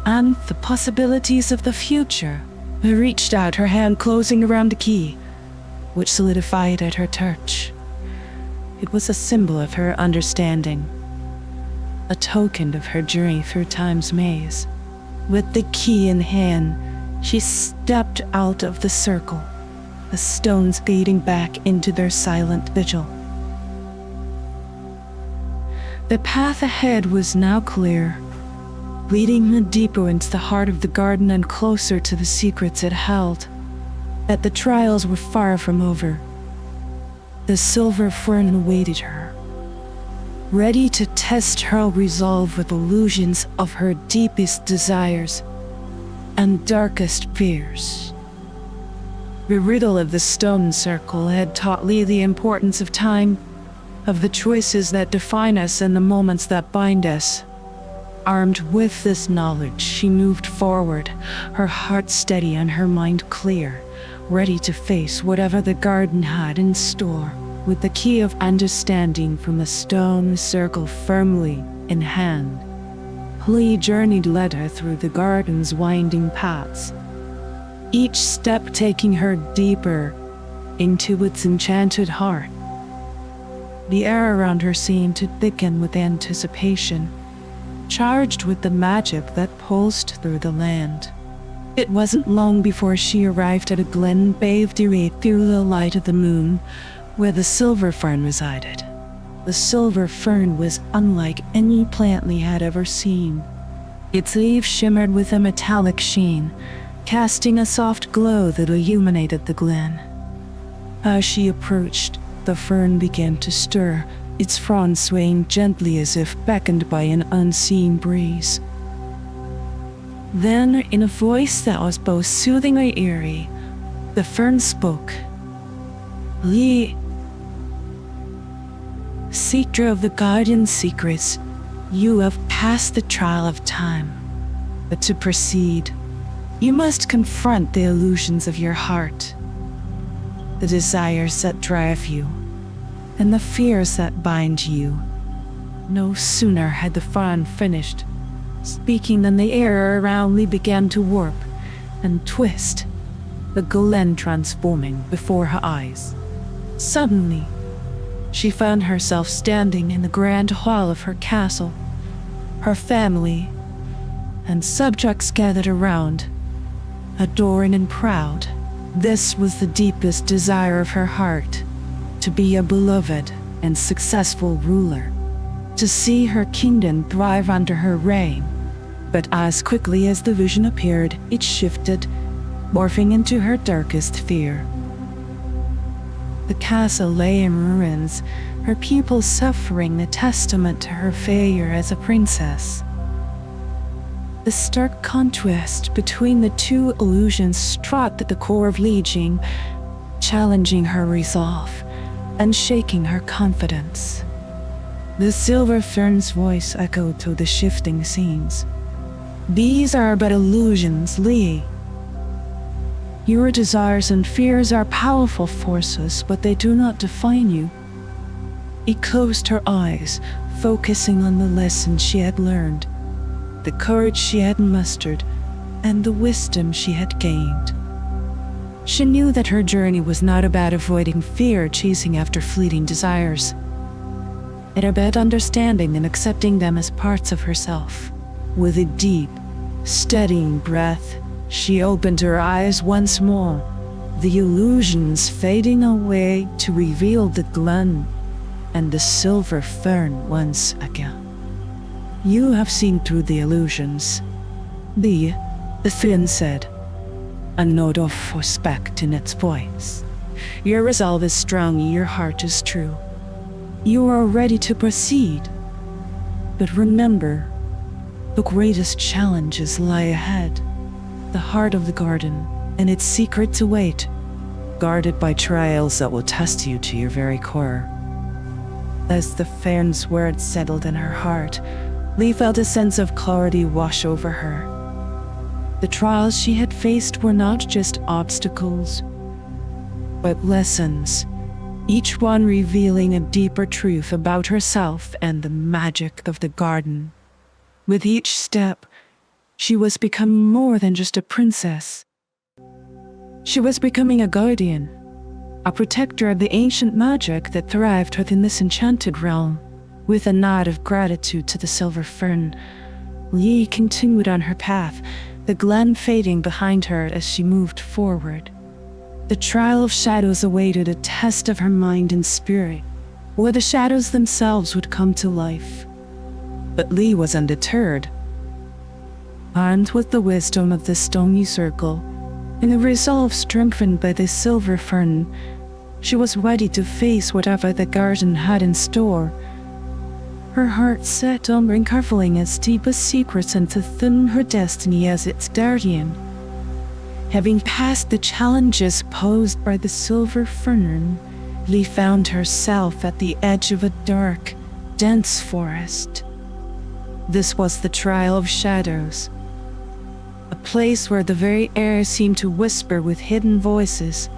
and the possibilities of the future." She reached out, her hand closing around the key, which solidified at her touch. It was a symbol of her understanding, a token of her journey through time's maze. With the key in hand, she stepped out of the circle, the stones fading back into their silent vigil. The path ahead was now clear, leading her deeper into the heart of the garden and closer to the secrets it held. But the trials were far from over. The silver fern awaited her, ready to test her resolve with illusions of her deepest desires and darkest fears. The riddle of the stone circle had taught Lee the importance of time, of the choices that define us and the moments that bind us. Armed with this knowledge, she moved forward, her heart steady and her mind clear, ready to face whatever the garden had in store. With the key of understanding from the stone circle firmly in hand, Lee journeyed led her through the garden's winding paths, each step taking her deeper into its enchanted heart. The air around her seemed to thicken with anticipation, charged with the magic that pulsed through the land. It wasn't long before she arrived at a glen bathed through the light of the moon, where the silver fern resided. The silver fern was unlike any plant Lee had ever seen. Its leaves shimmered with a metallic sheen, casting a soft glow that illuminated the glen. As she approached, the fern began to stir, its fronds swaying gently as if beckoned by an unseen breeze. Then, in a voice that was both soothing and eerie, the fern spoke. "Lee, seeker of the garden's secrets, you have passed the trial of time. But to proceed, you must confront the illusions of your heart, the desires that drive you, and the fears that bind you." No sooner had the fern finished speaking than the air around Lee began to warp and twist, the glen transforming before her eyes. Suddenly, she found herself standing in the grand hall of her castle, her family and subjects gathered around, adoring and proud. This was the deepest desire of her heart, to be a beloved and successful ruler, to see her kingdom thrive under her reign. But as quickly as the vision appeared, it shifted, morphing into her darkest fear. The castle lay in ruins, her people suffering, a testament to her failure as a princess. The stark contrast between the two illusions struck at the core of Li Jing, challenging her resolve and shaking her confidence. The silver fern's voice echoed through the shifting scenes. "These are but illusions, Li. Your desires and fears are powerful forces, but they do not define you." It closed her eyes, focusing on the lessons she had learned, the courage she had mustered, and the wisdom she had gained. She knew that her journey was not about avoiding fear, chasing after fleeting desires. It about understanding and accepting them as parts of herself. With a deep, Steadying breath, she opened her eyes once more, the illusions fading away to reveal the glen and the silver fern once again. "You have seen through the illusions," the Thin said, a note of respect in its voice. "Your resolve is strong, your heart is true. You are ready to proceed. But remember, the greatest challenges lie ahead. The heart of the garden and its secrets await, guarded by trials that will test you to your very core." As the fern's words settled in her heart, Lee felt a sense of clarity wash over her. The trials she had faced were not just obstacles, but lessons, each one revealing a deeper truth about herself and the magic of the garden. With each step, she was becoming more than just a princess. She was becoming a guardian, a protector of the ancient magic that thrived within this enchanted realm. With a nod of gratitude to the silver fern, Lee continued on her path, the glen fading behind her as she moved forward. The trial of shadows awaited a test of her mind and spirit, where the shadows themselves would come to life. But Lee was undeterred. Armed with the wisdom of the stony circle and a resolve strengthened by the silver fern, she was ready to face whatever the garden had in store. Her heart set on uncovering its deepest secrets and to fulfill her destiny as its guardian. Having passed the challenges posed by the silver fern, Lee found herself at the edge of a dark, dense forest. This was the trial of shadows, a place where the very air seemed to whisper with hidden voices,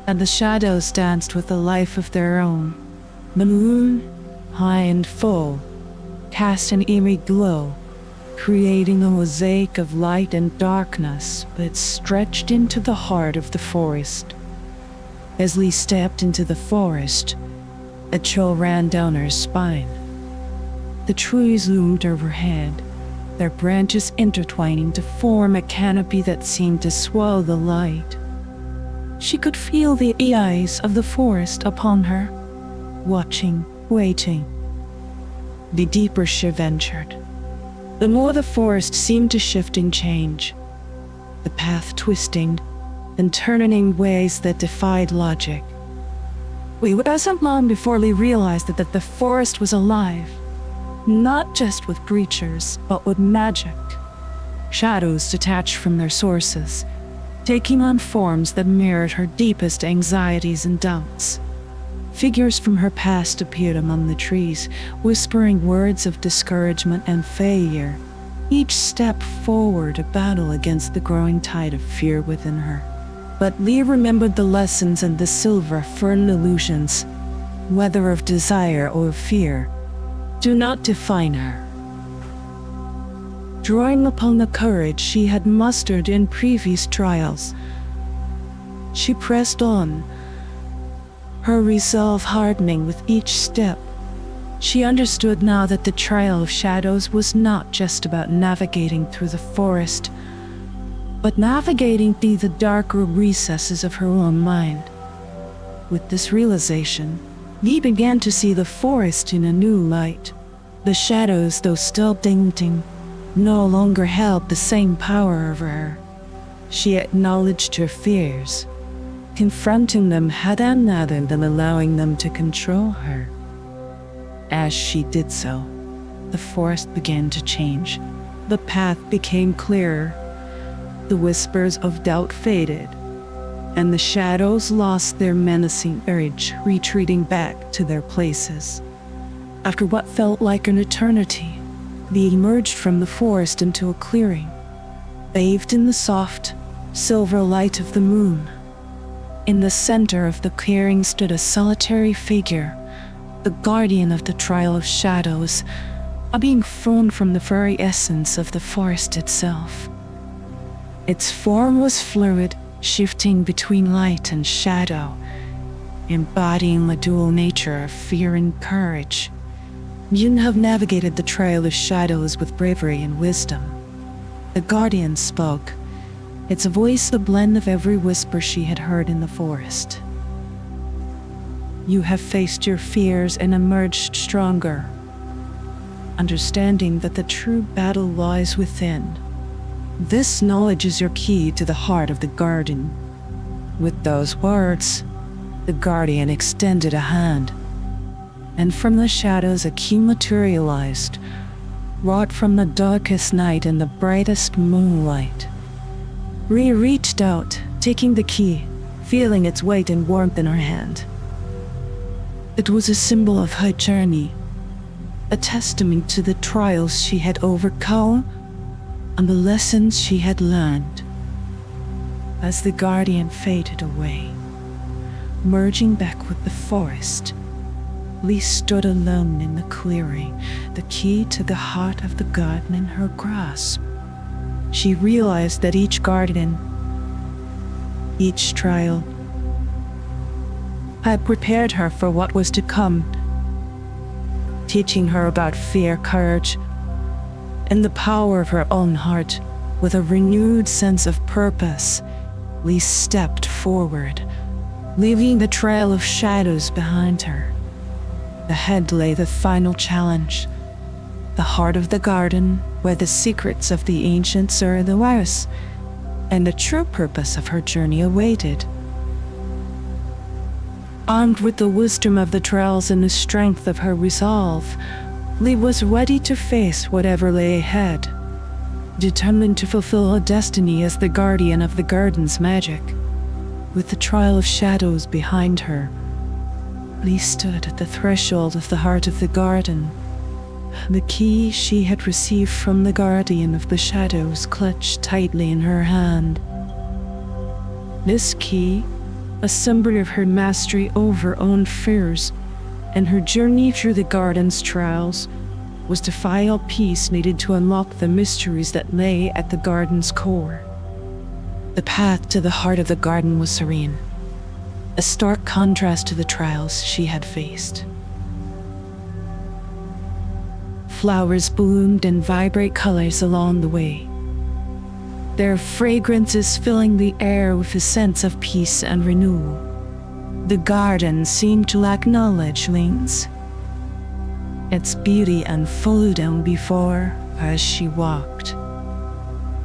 and the shadows danced with a life of their own. The moon, high and full, cast an eerie glow, creating a mosaic of light and darkness that stretched into the heart of the forest. As Lee stepped into the forest, a chill ran down her spine. The trees loomed overhead, their branches intertwining to form a canopy that seemed to swallow the light. She could feel the eyes of the forest upon her, watching, waiting. The deeper she ventured, the more the forest seemed to shift and change, the path twisting and turning in ways that defied logic. It wasn't long before Lee realized that the forest was alive, not just with creatures, but with magic. Shadows detached from their sources, taking on forms that mirrored her deepest anxieties and doubts. Figures from her past appeared among the trees, whispering words of discouragement and failure, each step forward a battle against the growing tide of fear within her. But Lee remembered the lessons and the silver fern illusions, whether of desire or of fear, do not define her. Drawing upon the courage she had mustered in previous trials, she pressed on, her resolve hardening with each step. She understood now that the trial of shadows was not just about navigating through the forest, but navigating through the darker recesses of her own mind. With this realization, Lee began to see the forest in a new light. The shadows, though still daunting, no longer held the same power over her. She acknowledged her fears, confronting them head-on rather than allowing them to control her. As she did so, the forest began to change. The path became clearer, the whispers of doubt faded, and the shadows lost their menacing urge, retreating back to their places. After what felt like an eternity, they emerged from the forest into a clearing, bathed in the soft, silver light of the moon. In the center of the clearing stood a solitary figure, the guardian of the trial of shadows, a being flown from the very essence of the forest itself. Its form was fluid, shifting between light and shadow, embodying the dual nature of fear and courage. You have navigated the trial of shadows with bravery and wisdom. The guardian spoke, its voice a blend of every whisper she had heard in the forest. You have faced your fears and emerged stronger, understanding that the true battle lies within. This knowledge is your key to the heart of the garden. With those words, the guardian extended a hand, and from the shadows a key materialized, wrought from the darkest night and the brightest moonlight. Rhea reached out, taking the key, feeling its weight and warmth in her hand. It was a symbol of her journey, a testament to the trials she had overcome and the lessons she had learned. As the guardian faded away, merging back with the forest, Lee stood alone in the clearing, the key to the heart of the garden in her grasp. She realized that each garden, each trial, had prepared her for what was to come, teaching her about fear, courage, and the power of her own heart. With a renewed sense of purpose, Lee stepped forward, leaving the trail of shadows behind her. Ahead lay the final challenge, the heart of the garden, where the secrets of the ancients are the worst, and the true purpose of her journey awaited. Armed with the wisdom of the trials and the strength of her resolve, Lee was ready to face whatever lay ahead, determined to fulfill her destiny as the guardian of the garden's magic. With the trail of shadows behind her, Lee stood at the threshold of the heart of the garden, the key she had received from the guardian of the shadows clutched tightly in her hand. This key, a symbol of her mastery over own fears and her journey through the garden's trials, was the final piece needed to unlock the mysteries that lay at the garden's core. The path to the heart of the garden was serene, a stark contrast to the trials she had faced. Flowers bloomed in vibrant colors along the way, their fragrances filling the air with a sense of peace and renewal. The garden seemed to acknowledge Lee's, its beauty unfolding before her as she walked.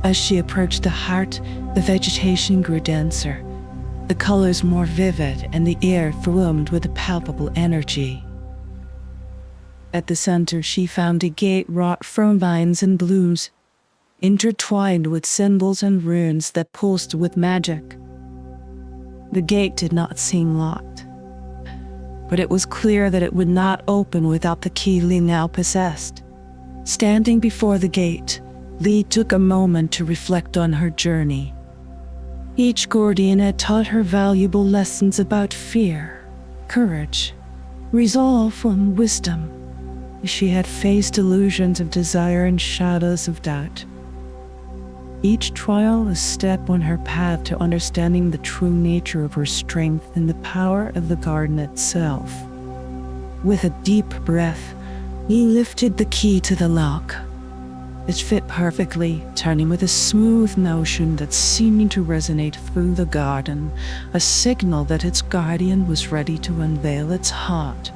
As she approached the heart, the vegetation grew denser, the colors more vivid, and the air thrummed with a palpable energy. At the center, she found a gate wrought from vines and blooms, intertwined with symbols and runes that pulsed with magic. The gate did not seem locked, but it was clear that it would not open without the key Lee now possessed. Standing before the gate, Lee took a moment to reflect on her journey. Each guardian had taught her valuable lessons about fear, courage, resolve, and wisdom. She had faced illusions of desire and shadows of doubt. Each trial a step on her path to understanding the true nature of her strength and the power of the garden itself. With a deep breath, he lifted the key to the lock. It fit perfectly, turning with a smooth motion that seemed to resonate through the garden, a signal that its guardian was ready to unveil its heart.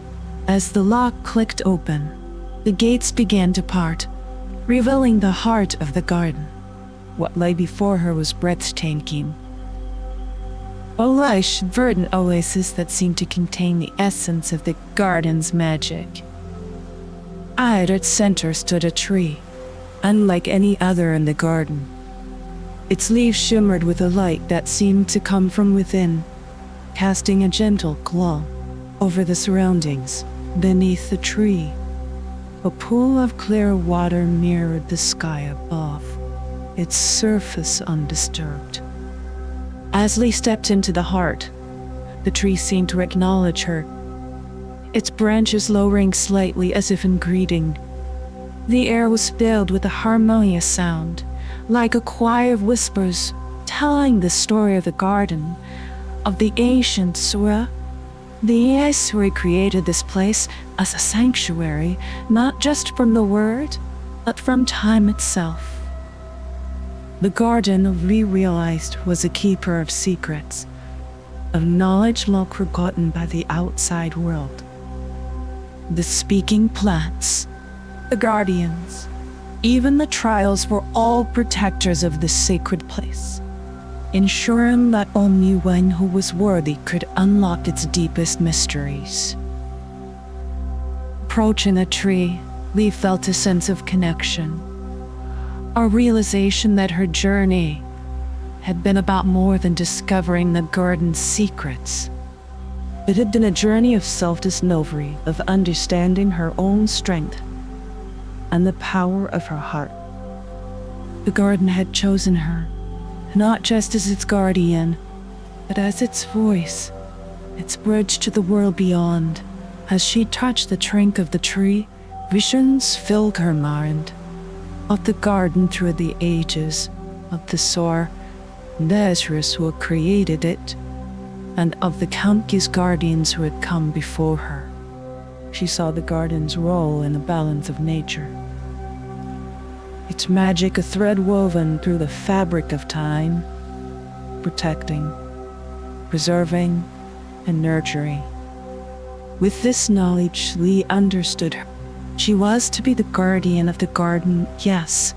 As the lock clicked open, the gates began to part, revealing the heart of the garden. What lay before her was breathtaking. A lush, verdant oasis that seemed to contain the essence of the garden's magic. At its center stood a tree, unlike any other in the garden. Its leaves shimmered with a light that seemed to come from within, casting a gentle glow over the surroundings. Beneath the tree, a pool of clear water mirrored the sky above, its surface undisturbed. As Lee stepped into the heart, the tree seemed to acknowledge her, its branches lowering slightly as if in greeting. The air was filled with a harmonious sound, like a choir of whispers telling the story of the garden, of the ancient Sura. The Asuri created this place as a sanctuary, not just from the word, but from time itself. The garden, we realized, was a keeper of secrets, of knowledge long forgotten by the outside world. The speaking plants, the guardians, even the trials were all protectors of this sacred place, ensuring that only one who was worthy could unlock its deepest mysteries. Approaching a tree, Lee felt a sense of connection, a realization that her journey had been about more than discovering the garden's secrets. It had been a journey of self-discovery, of understanding her own strength and the power of her heart. The garden had chosen her, not just as its guardian, but as its voice, its bridge to the world beyond. As she touched the trunk of the tree, visions filled her mind, of the garden through the ages, of the sower, Lazarus who had created it, and of the countless guardians who had come before her. She saw the garden's role in the balance of nature, its magic a thread woven through the fabric of time, protecting, preserving, and nurturing. With this knowledge, Lee understood her. She was to be the guardian of the garden, yes,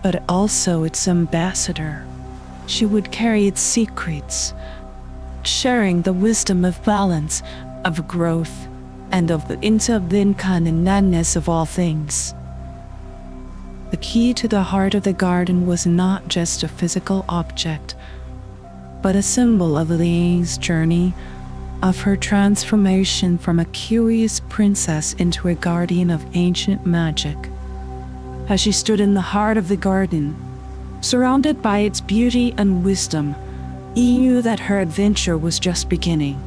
but also its ambassador. She would carry its secrets, sharing the wisdom of balance, of growth, and of the interconnectedness of all things. The key to the heart of the garden was not just a physical object, but a symbol of Lee's journey, of her transformation from a curious princess into a guardian of ancient magic. As she stood in the heart of the garden, surrounded by its beauty and wisdom, Lee knew that her adventure was just beginning.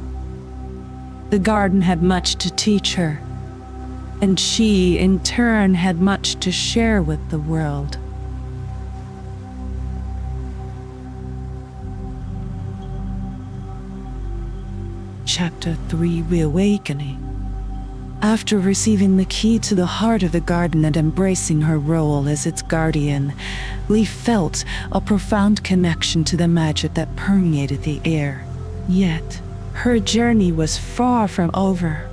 The garden had much to teach her, and she, in turn, had much to share with the world. Chapter 3: Reawakening. After receiving the key to the heart of the garden and embracing her role as its guardian, Lee felt a profound connection to the magic that permeated the air. Yet, her journey was far from over.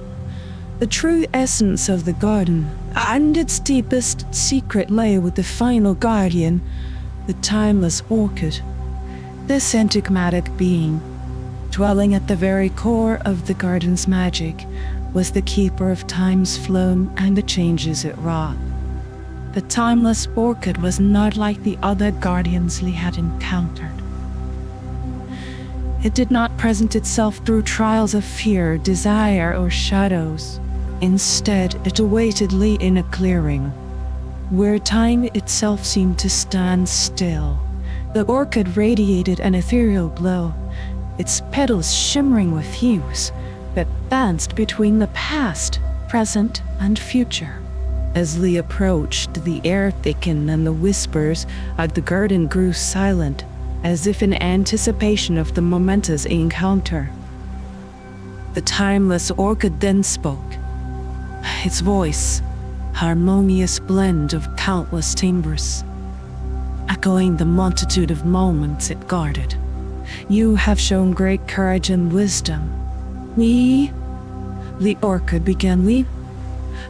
The true essence of the garden and its deepest secret lay with the final guardian, the timeless orchid. This enigmatic being, dwelling at the very core of the garden's magic, was the keeper of time's flow and the changes it wrought. The timeless orchid was not like the other guardians Lee had encountered. It did not present itself through trials of fear, desire, or shadows. Instead, it awaited Lee in a clearing, where time itself seemed to stand still. The orchid radiated an ethereal glow, its petals shimmering with hues that danced between the past, present, and future. As Lee approached, the air thickened and the whispers of the garden grew silent, as if in anticipation of the momentous encounter. The timeless orchid then spoke, its voice, harmonious blend of countless timbres, echoing the multitude of moments it guarded. "You have shown great courage and wisdom, Lee," the orchid began. "Lee,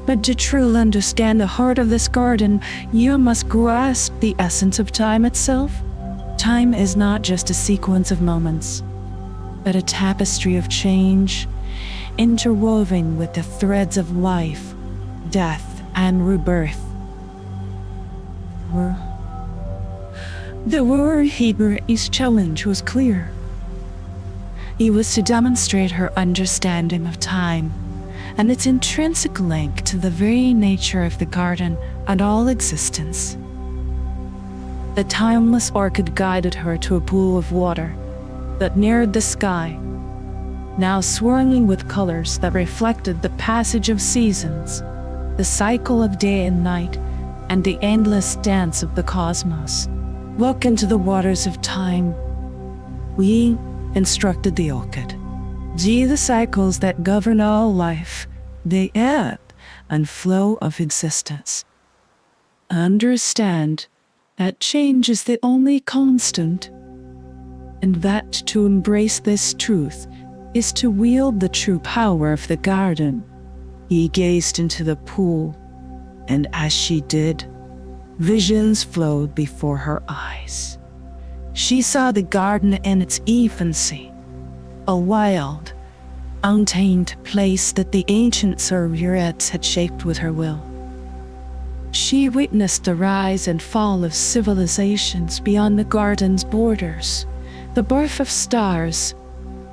but to truly understand the heart of this garden, you must grasp the essence of time itself. Time is not just a sequence of moments, but a tapestry of change, interwoven with the threads of life, death, and rebirth." The word Hebrews challenge was clear. It was to demonstrate her understanding of time and its intrinsic link to the very nature of the garden and all existence. The timeless orchid guided her to a pool of water that neared the sky, now swirling with colors that reflected the passage of seasons, the cycle of day and night, and the endless dance of the cosmos. "Look into the waters of time," we instructed the orchid. "See the cycles that govern all life, the ebb and flow of existence. Understand that change is the only constant, and that to embrace this truth is to wield the true power of the garden. He gazed into the pool, and as she did, visions flowed before her eyes. She saw the garden in its infancy, a wild, untamed place that the ancient Surveyors had shaped with her will. She witnessed the rise and fall of civilizations beyond the garden's borders, the birth of stars,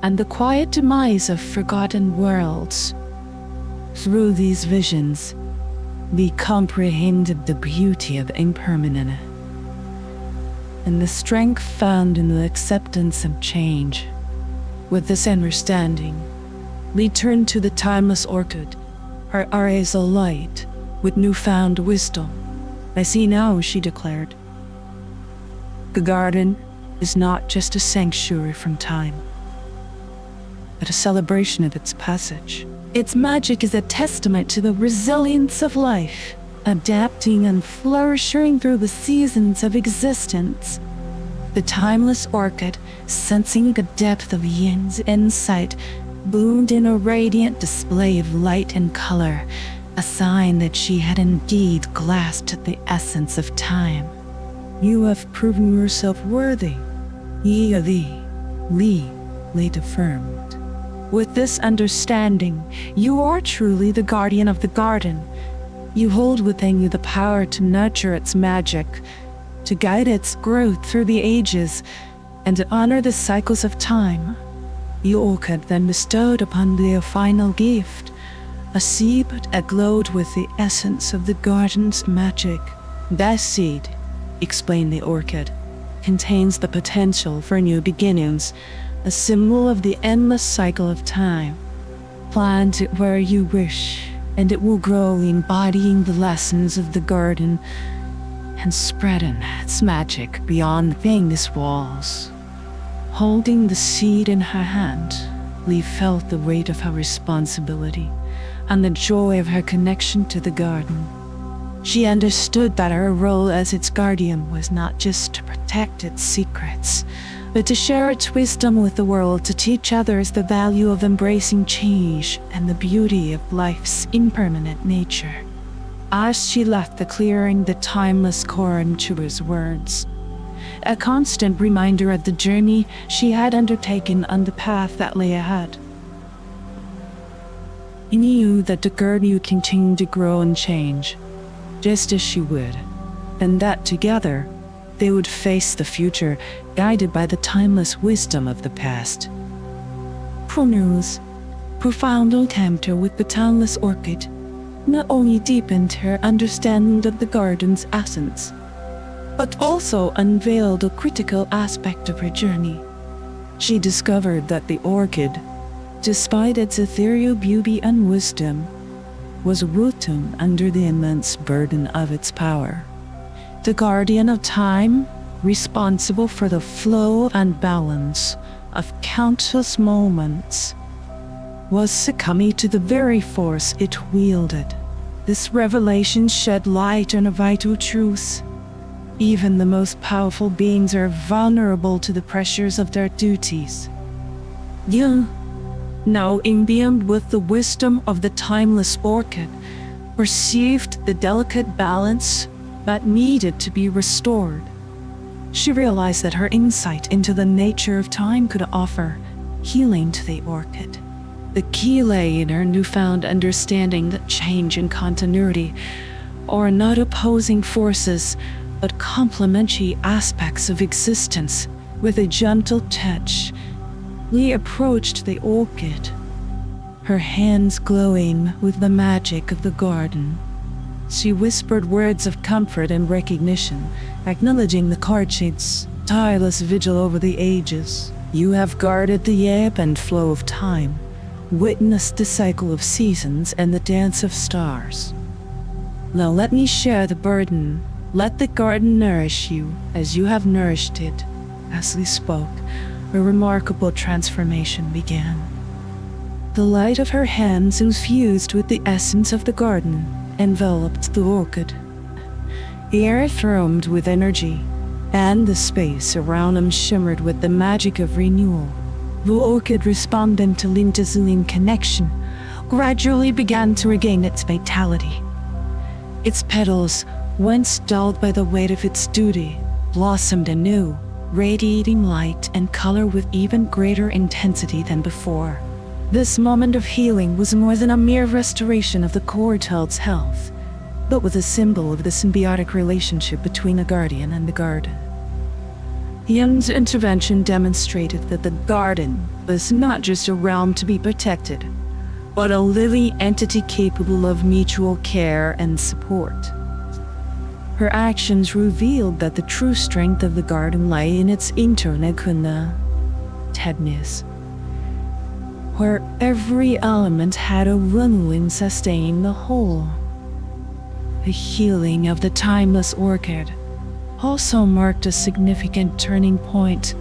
and the quiet demise of forgotten worlds. Through these visions, we comprehended the beauty of impermanence and the strength found in the acceptance of change. With this understanding, we turned to the timeless orchid, her eyes alight with newfound wisdom. "I see now," she declared. "The garden is not just a sanctuary from time, but a celebration of its passage. Its magic is a testament to the resilience of life, adapting and flourishing through the seasons of existence." The timeless orchid, sensing the depth of Yin's insight, bloomed in a radiant display of light and color, a sign that she had indeed grasped the essence of time. "You have proven yourself worthy," Li affirmed. "With this understanding, you are truly the guardian of the garden. You hold within you the power to nurture its magic, to guide its growth through the ages, and to honor the cycles of time." The orchid then bestowed upon thee a final gift, a seed that glowed with the essence of the garden's magic. "That seed," explained the orchid, "contains the potential for new beginnings, a symbol of the endless cycle of time. Plant it where you wish, and it will grow, embodying the lessons of the garden and spreading its magic beyond these walls." Holding the seed in her hand, Lee felt the weight of her responsibility and the joy of her connection to the garden. She understood that her role as its guardian was not just to protect its secrets, but to share its wisdom with the world, to teach others the value of embracing change and the beauty of life's impermanent nature. As she left the clearing, the timeless chord to his words, a constant reminder of the journey she had undertaken on the path that lay ahead. He knew that the garden would continue to grow and change, just as she would, and that together they would face the future, guided by the timeless wisdom of the past. Prunu's profound encounter with the timeless orchid not only deepened her understanding of the garden's essence, but also unveiled a critical aspect of her journey. She discovered that the orchid, despite its ethereal beauty and wisdom, was rooted under the immense burden of its power. The guardian of time, responsible for the flow and balance of countless moments, was succumbing to the very force it wielded. This revelation shed light on a vital truth. Even the most powerful beings are vulnerable to the pressures of their duties. You, now imbued with the wisdom of the timeless orchid, perceived the delicate balance that needed to be restored. She realized that her insight into the nature of time could offer healing to the orchid. The key lay in her newfound understanding that change and continuity are not opposing forces, but complementary aspects of existence. With a gentle touch, Lee approached the orchid, her hands glowing with the magic of the garden. She whispered words of comfort and recognition, acknowledging the cardship's tireless vigil over the ages. "You have guarded the ebb and flow of time, witnessed the cycle of seasons and the dance of stars. Now let me share the burden. Let the garden nourish you as you have nourished it." As Lee spoke, a remarkable transformation began. The light of her hands infused with the essence of the garden enveloped the orchid. The air thrummed with energy, and the space around him shimmered with the magic of renewal. The orchid, responding to Linda's connection, gradually began to regain its vitality. Its petals, once dulled by the weight of its duty, blossomed anew, radiating light and color with even greater intensity than before. This moment of healing was more than a mere restoration of the child's health, but was a symbol of the symbiotic relationship between the guardian and the garden. Young's intervention demonstrated that the garden was not just a realm to be protected, but a living entity capable of mutual care and support. Her actions revealed that the true strength of the garden lay in its interconnectedness, where every element had a role in sustaining the whole. The healing of the timeless orchid also marked a significant turning point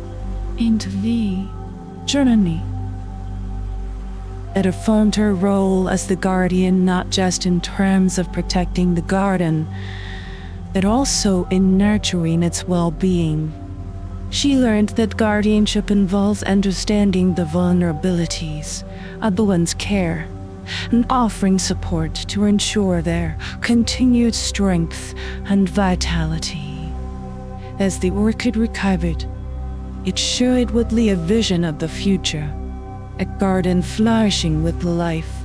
into the journey. It affirmed her role as the guardian not just in terms of protecting the garden, but also in nurturing its well-being. She learned that guardianship involves understanding the vulnerabilities of the one's care and offering support to ensure their continued strength and vitality. As the orchid recovered, it showed Woodley a vision of the future, a garden flourishing with life,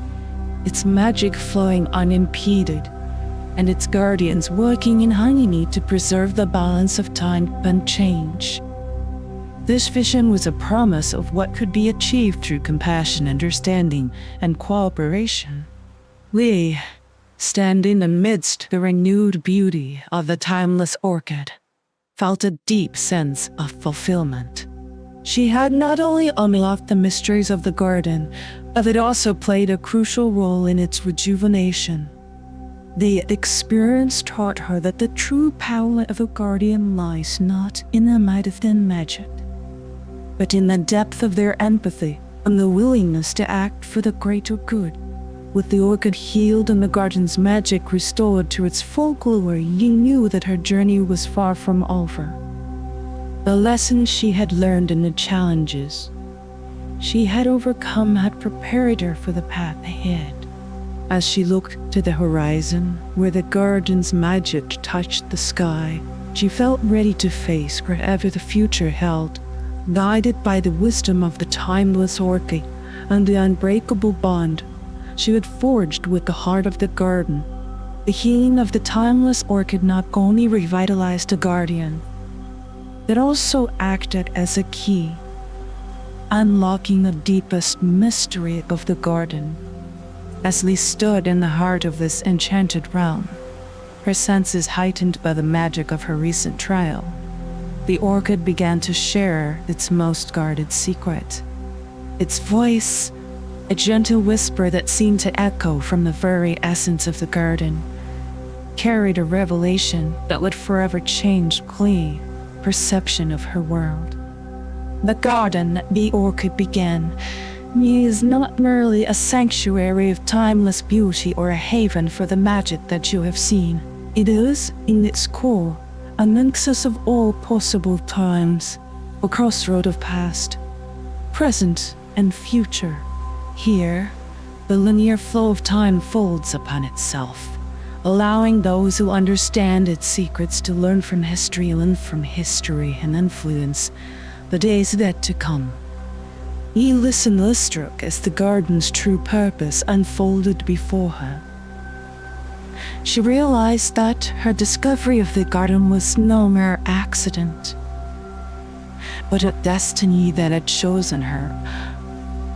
its magic flowing unimpeded, and its guardians working in harmony to preserve the balance of time and change. This vision was a promise of what could be achieved through compassion, understanding, and cooperation. We, standing amidst the renewed beauty of the timeless orchid, felt a deep sense of fulfillment. She had not only unlocked the mysteries of the garden, but it also played a crucial role in its rejuvenation. The experience taught her that the true power of a guardian lies not in the might of their magic, but in the depth of their empathy and the willingness to act for the greater good. With the orchid healed and the garden's magic restored to its full glory, he knew that her journey was far from over. The lessons she had learned and the challenges she had overcome had prepared her for the path ahead. As she looked to the horizon, where the garden's magic touched the sky, she felt ready to face whatever the future held, guided by the wisdom of the timeless orchid and the unbreakable bond she had forged with the heart of the garden. The healing of the timeless orchid not only revitalized the guardian, but also acted as a key, unlocking the deepest mystery of the garden. As Lee stood in the heart of this enchanted realm, her senses heightened by the magic of her recent trial, the orchid began to share its most guarded secret. Its voice, a gentle whisper that seemed to echo from the very essence of the garden, carried a revelation that would forever change Lee's perception of her world. The garden, the orchid began, is not merely a sanctuary of timeless beauty or a haven for the magic that you have seen. It is, in its core, a nexus of all possible times, a crossroad of past, present, and future. Here, the linear flow of time folds upon itself, allowing those who understand its secrets to learn from history and influence the days yet to come. He listened awestruck as the garden's true purpose unfolded before her. She realized that her discovery of the garden was no mere accident, but a destiny that had chosen her,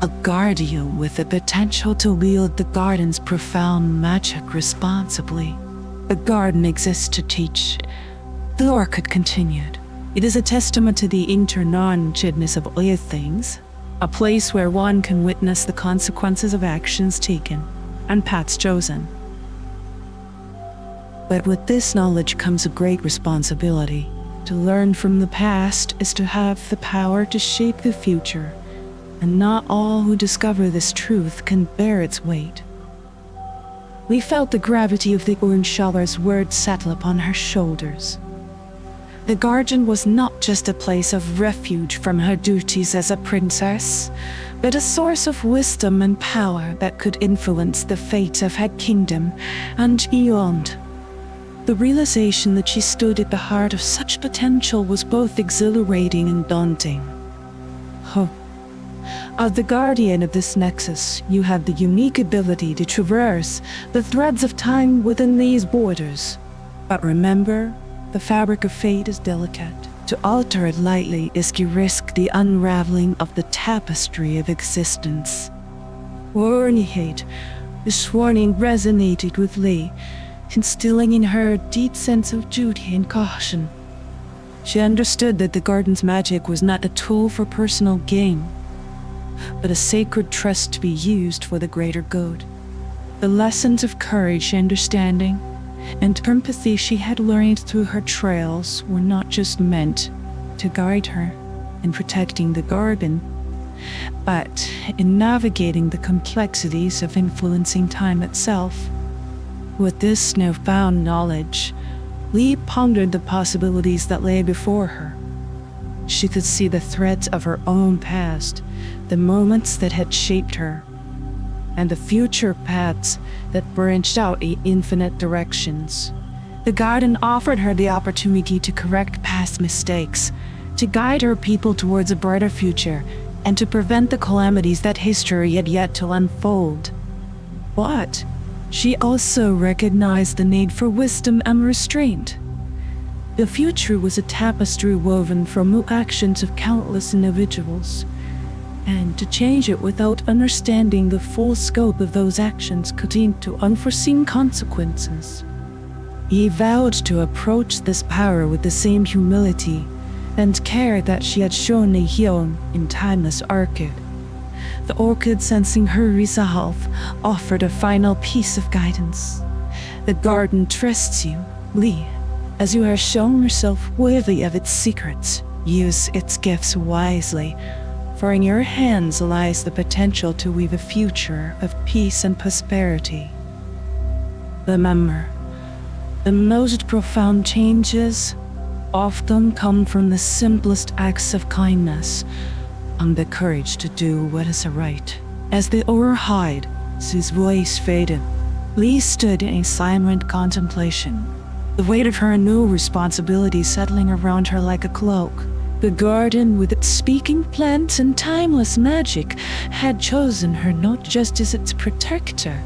a guardian with the potential to wield the garden's profound magic responsibly. The garden exists to teach, the orchid continued. It is a testament to the interconnectedness of all things, a place where one can witness the consequences of actions taken and paths chosen. But with this knowledge comes a great responsibility. To learn from the past is to have the power to shape the future, and not all who discover this truth can bear its weight. Lee felt the gravity of the Unshaller's words settle upon her shoulders. The garden was not just a place of refuge from her duties as a princess, but a source of wisdom and power that could influence the fate of her kingdom and beyond. The realization that she stood at the heart of such potential was both exhilarating and daunting. As the guardian of this nexus, you have the unique ability to traverse the threads of time within these borders. But remember, the fabric of fate is delicate. To alter it lightly is to risk the unraveling of the tapestry of existence. This warning resonated with Lee, instilling in her a deep sense of duty and caution. She understood that the garden's magic was not a tool for personal gain, but a sacred trust to be used for the greater good. The lessons of courage, understanding, and empathy she had learned through her trails were not just meant to guide her in protecting the garden, but in navigating the complexities of influencing time itself. With this newfound knowledge, Lee pondered the possibilities that lay before her. She could see the threads of her own past, the moments that had shaped her, and the future paths that branched out in infinite directions. The garden offered her the opportunity to correct past mistakes, to guide her people towards a brighter future, and to prevent the calamities that history had yet to unfold. But she also recognized the need for wisdom and restraint. The future was a tapestry woven from the actions of countless individuals, and to change it without understanding the full scope of those actions could lead to unforeseen consequences. He vowed to approach this power with the same humility and care that she had shown Nehyun in Timeless Orchid. The orchid, sensing her resolve, offered a final piece of guidance. The garden trusts you, Lee, as you have shown yourself worthy of its secrets. Use its gifts wisely, for in your hands lies the potential to weave a future of peace and prosperity. Remember, the most profound changes often come from the simplest acts of kindness and the courage to do what is right. As the overhide, his voice faded, Lee stood in silent contemplation, the weight of her new responsibility settling around her like a cloak. The garden, with its speaking plants and timeless magic, had chosen her not just as its protector,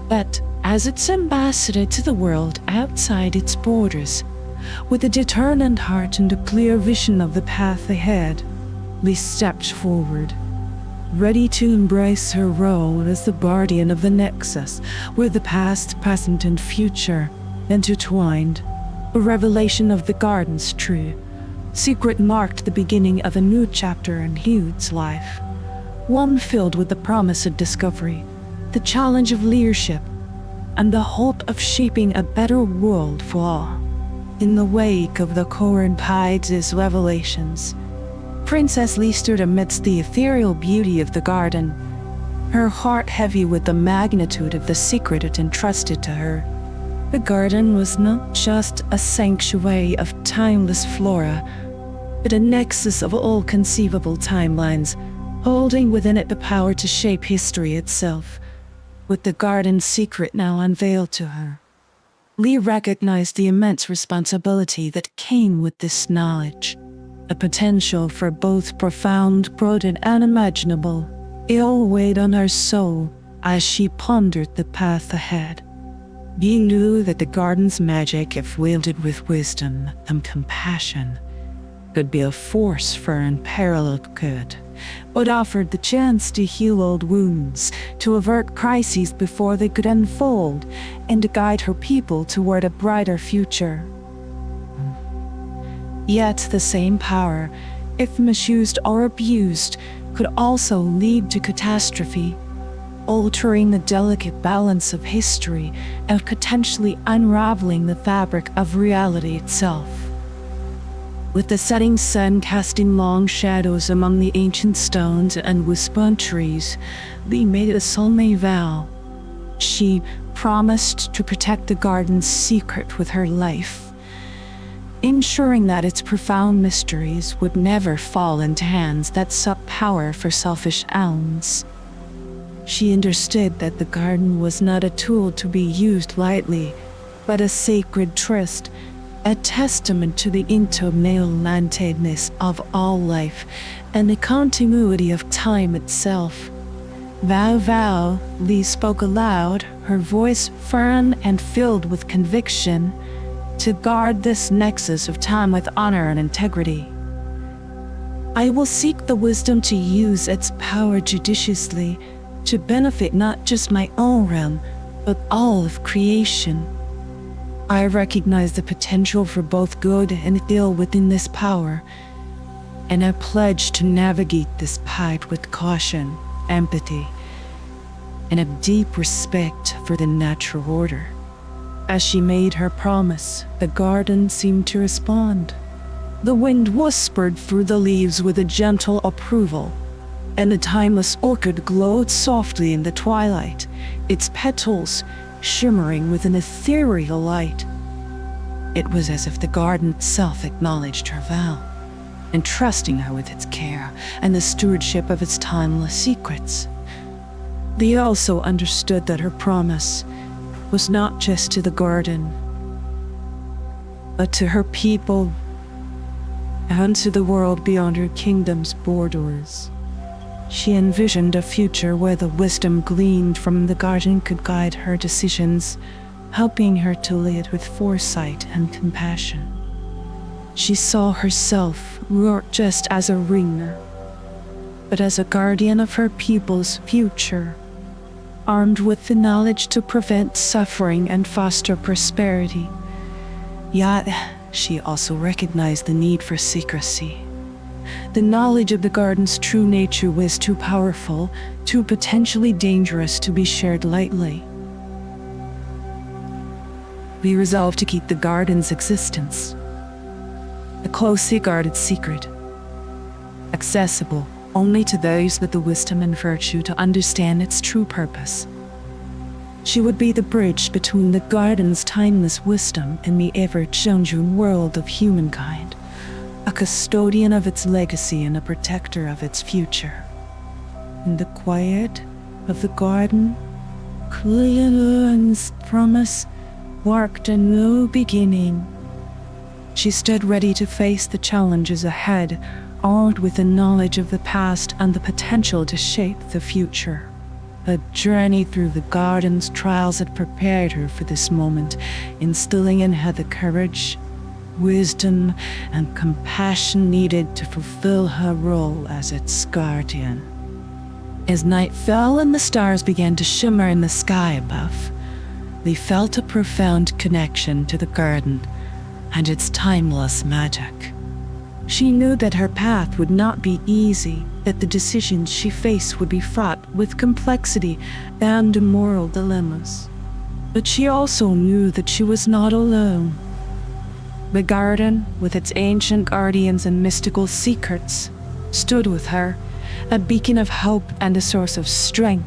but as its ambassador to the world outside its borders. With a determined heart and a clear vision of the path ahead, Lee stepped forward, ready to embrace her role as the guardian of the nexus, where the past, present, and future intertwined. A revelation of the garden's true secret marked the beginning of a new chapter in Hugh's life, one filled with the promise of discovery, the challenge of leadership, and the hope of shaping a better world for all. In the wake of the current tides' revelations, Princess Lee stood amidst the ethereal beauty of the garden, her heart heavy with the magnitude of the secret it entrusted to her. The garden was not just a sanctuary of timeless flora, but a nexus of all conceivable timelines, holding within it the power to shape history itself. With the garden's secret now unveiled to her, Lee recognized the immense responsibility that came with this knowledge, a potential for both profound growth and unimaginable. It all weighed on her soul as she pondered the path ahead. He knew that the garden's magic, if wielded with wisdom and compassion, could be a force for unparalleled good, but offered the chance to heal old wounds, to avert crises before they could unfold, and to guide her people toward a brighter future. Yet the same power, if misused or abused, could also lead to catastrophe, altering the delicate balance of history and potentially unraveling the fabric of reality itself. With the setting sun casting long shadows among the ancient stones and whispering trees, Lee made a solemn vow. She promised to protect the garden's secret with her life, ensuring that its profound mysteries would never fall into hands that sought power for selfish ends. She understood that the garden was not a tool to be used lightly, but a sacred trust, a testament to the interrelatedness of all life and the continuity of time itself. Vow, Lee spoke aloud, her voice firm and filled with conviction, to guard this nexus of time with honor and integrity. I will seek the wisdom to use its power judiciously, to benefit not just my own realm, but all of creation. I recognize the potential for both good and ill within this power, and I pledge to navigate this path with caution, empathy, and a deep respect for the natural order. As she made her promise, the garden seemed to respond. The wind whispered through the leaves with a gentle approval, and the timeless orchid glowed softly in the twilight, its petals shimmering with an ethereal light. It was as if the garden itself acknowledged her vow, entrusting her with its care and the stewardship of its timeless secrets. They also understood that her promise was not just to the garden, but to her people and to the world beyond her kingdom's borders. She envisioned a future where the wisdom gleaned from the garden could guide her decisions, helping her to lead with foresight and compassion. She saw herself not just as a ringer, but as a guardian of her people's future, armed with the knowledge to prevent suffering and foster prosperity. Yet, she also recognized the need for secrecy. The knowledge of the garden's true nature was too powerful, too potentially dangerous to be shared lightly. We resolved to keep the garden's existence a closely guarded secret, accessible only to those with the wisdom and virtue to understand its true purpose. She would be the bridge between the garden's timeless wisdom and the ever-changing world of humankind, a custodian of its legacy and a protector of its future. In the quiet of the garden, Cleon's promise marked a new beginning. She stood ready to face the challenges ahead, armed with the knowledge of the past and the potential to shape the future. A journey through the garden's trials had prepared her for this moment, instilling in her the courage, wisdom, and compassion needed to fulfill her role as its guardian. As night fell and the stars began to shimmer in the sky above, they felt a profound connection to the garden and its timeless magic. She knew that her path would not be easy, that the decisions she faced would be fraught with complexity and moral dilemmas. But she also knew that she was not alone. The garden, with its ancient guardians and mystical secrets, stood with her, a beacon of hope and a source of strength.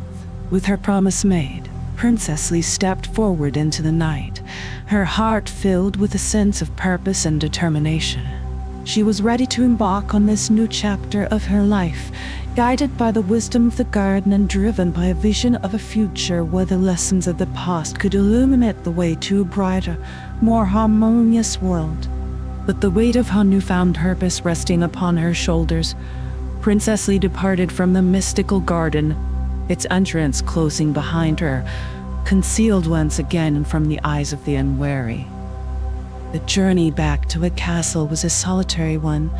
With her promise made, Princess Lee stepped forward into the night, her heart filled with a sense of purpose and determination. She was ready to embark on this new chapter of her life, guided by the wisdom of the garden and driven by a vision of a future where the lessons of the past could illuminate the way to a brighter, more harmonious world. With the weight of her newfound purpose resting upon her shoulders, Princess Lee departed from the mystical garden, its entrance closing behind her, concealed once again from the eyes of the unwary. The journey back to a castle was a solitary one,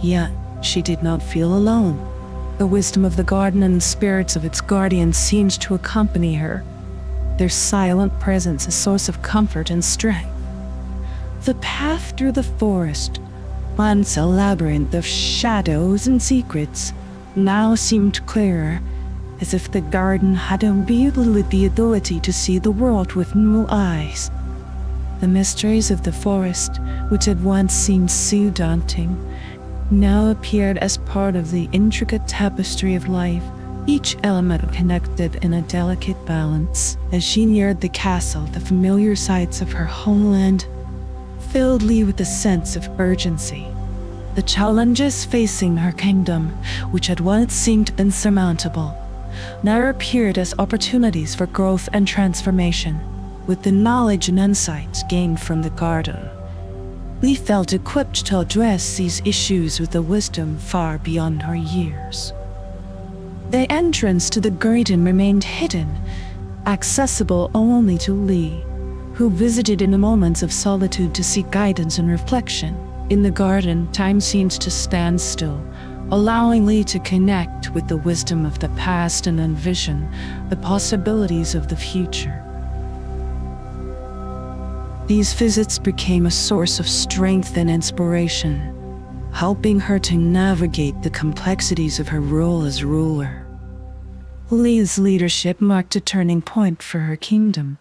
yet she did not feel alone. The wisdom of the garden and the spirits of its guardians seemed to accompany her, their silent presence a source of comfort and strength. The path through the forest, once a labyrinth of shadows and secrets, now seemed clearer, as if the garden had imbued with the ability to see the world with new eyes. The mysteries of the forest, which had once seemed so daunting, now appeared as part of the intricate tapestry of life, each element connected in a delicate balance. As she neared the castle, the familiar sights of her homeland filled Lee with a sense of urgency. The challenges facing her kingdom, which had once seemed insurmountable, now appeared as opportunities for growth and transformation. With the knowledge and insights gained from the garden, Lee felt equipped to address these issues with a wisdom far beyond her years. The entrance to the garden remained hidden, accessible only to Lee, who visited in the moments of solitude to seek guidance and reflection. In the garden, time seemed to stand still, allowing Lee to connect with the wisdom of the past and envision the possibilities of the future. These visits became a source of strength and inspiration, helping her to navigate the complexities of her role as ruler. Lee's leadership marked a turning point for her kingdom.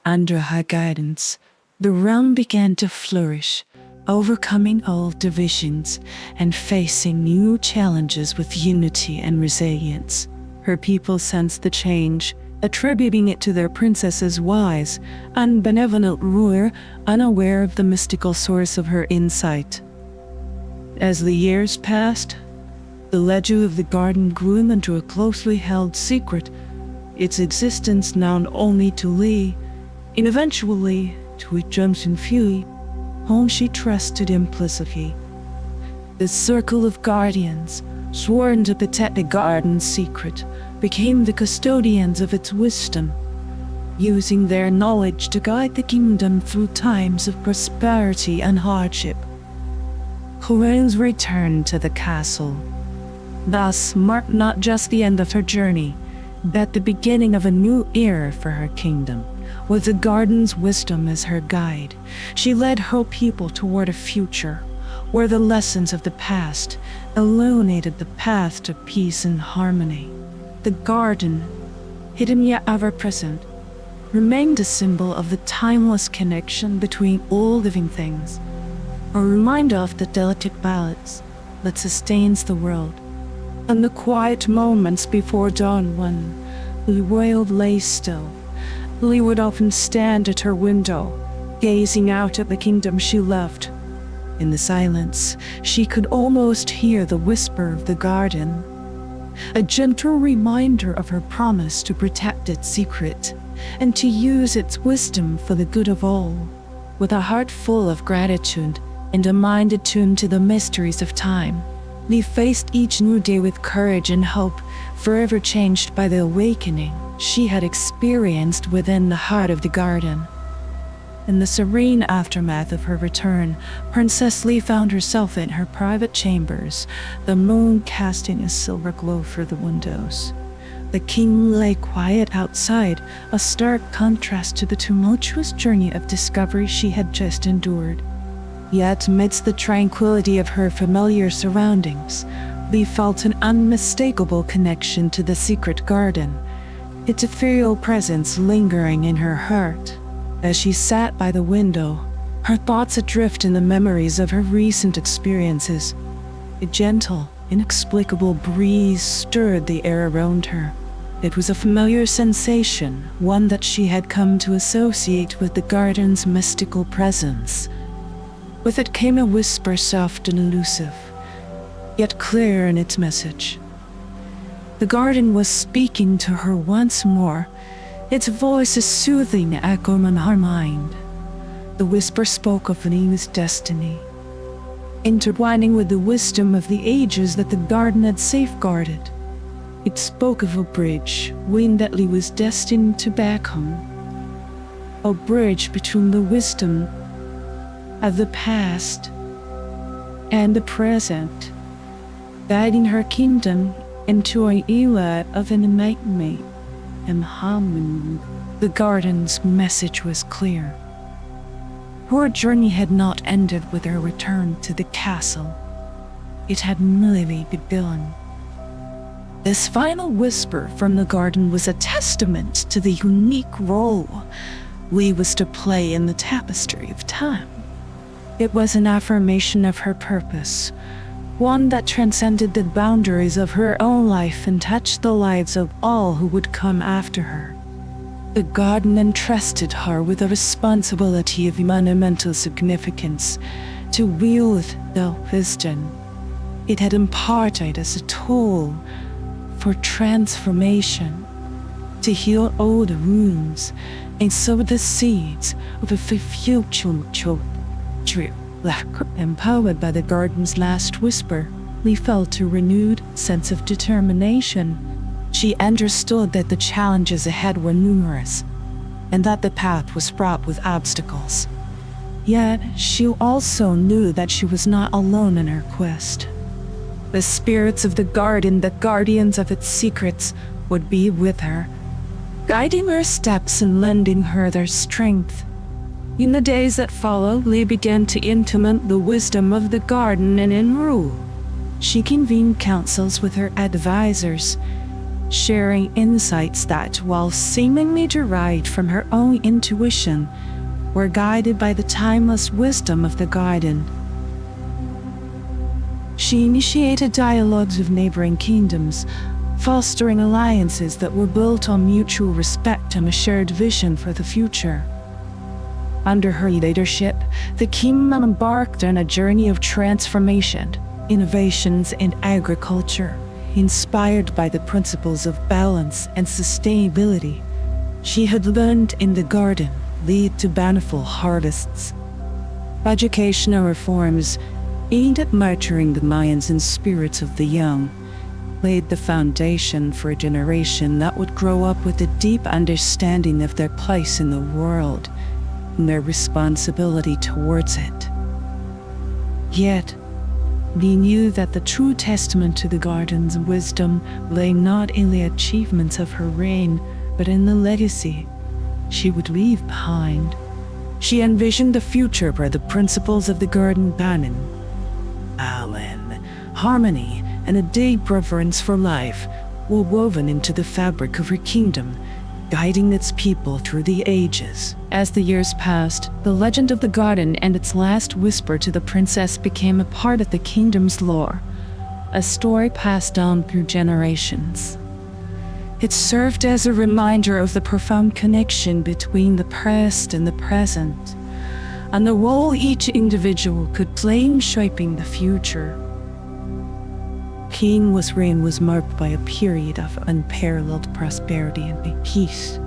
Under her guidance, the realm began to flourish, overcoming old divisions and facing new challenges with unity and resilience. Her people sensed the change, attributing it to their princess's wise and benevolent ruler, unaware of the mystical source of her insight. As the years passed, the legend of the garden grew into a closely held secret, its existence known only to Lee, and eventually to Johnson Fury, whom she trusted implicitly. The circle of guardians, sworn to protect the garden's secret, became the custodians of its wisdom, using their knowledge to guide the kingdom through times of prosperity and hardship. Corinne's return to the castle thus marked not just the end of her journey, but the beginning of a new era for her kingdom. With the garden's wisdom as her guide, she led her people toward a future where the lessons of the past illuminated the path to peace and harmony. The garden, hidden yet ever-present, remained a symbol of the timeless connection between all living things, a reminder of the delicate balance that sustains the world. In the quiet moments before dawn, when the world lay still, Lee would often stand at her window, gazing out at the kingdom she loved. In the silence, she could almost hear the whisper of the garden, a gentle reminder of her promise to protect its secret and to use its wisdom for the good of all. With a heart full of gratitude and a mind attuned to the mysteries of time, Lee faced each new day with courage and hope, forever changed by the awakening she had experienced within the heart of the garden. In the serene aftermath of her return, Princess Lee found herself in her private chambers, the moon casting a silver glow through the windows. The king lay quiet outside, a stark contrast to the tumultuous journey of discovery she had just endured. Yet, amidst the tranquility of her familiar surroundings, Lee felt an unmistakable connection to the secret garden, its ethereal presence lingering in her heart. As she sat by the window, her thoughts adrift in the memories of her recent experiences. A gentle, inexplicable breeze stirred the air around her. It was a familiar sensation, one that she had come to associate with the garden's mystical presence. With it came a whisper, soft and elusive, yet clear in its message. The garden was speaking to her once more, its voice a soothing echo in her mind. The whisper spoke of Lee's destiny, intertwining with the wisdom of the ages that the garden had safeguarded. It spoke of a bridge one that Lee was destined to become, a bridge between the wisdom of the past and the present, guiding her kingdom into an era of enlightenment and harmony. The garden's message was clear. Her journey had not ended with her return to the castle. It had merely begun. This final whisper from the garden was a testament to the unique role Lee was to play in the tapestry of time. It was an affirmation of her purpose, one that transcended the boundaries of her own life and touched the lives of all who would come after her. The garden entrusted her with a responsibility of monumental significance to wield the wisdom it had imparted as a tool for transformation, to heal old wounds and sow the seeds of a future true. Empowered by the garden's last whisper, Lee felt a renewed sense of determination. She understood that the challenges ahead were numerous, and that the path was fraught with obstacles. Yet, she also knew that she was not alone in her quest. The spirits of the garden, the guardians of its secrets, would be with her, guiding her steps and lending her their strength. In the days that followed, Lee began to implement the wisdom of the garden and in rule. She convened councils with her advisors, sharing insights that, while seemingly derived from her own intuition, were guided by the timeless wisdom of the garden. She initiated dialogues with neighboring kingdoms, fostering alliances that were built on mutual respect and a shared vision for the future. Under her leadership, the kingdom embarked on a journey of transformation, innovations in agriculture, inspired by the principles of balance and sustainability she had learned in the garden lead to bountiful harvests. Educational reforms aimed at nurturing the minds and spirits of the young laid the foundation for a generation that would grow up with a deep understanding of their place in the world and their responsibility towards it. Yet, we knew that the true testament to the garden's wisdom lay not in the achievements of her reign, but in the legacy she would leave behind. She envisioned a future where the principles of the garden balance, harmony, and a deep reverence for life were woven into the fabric of her kingdom, guiding its people through the ages. As the years passed, the legend of the garden and its last whisper to the princess became a part of the kingdom's lore, a story passed down through generations. It served as a reminder of the profound connection between the past and the present, and the role each individual could play in shaping the future. King's reign was marked by a period of unparalleled prosperity and peace,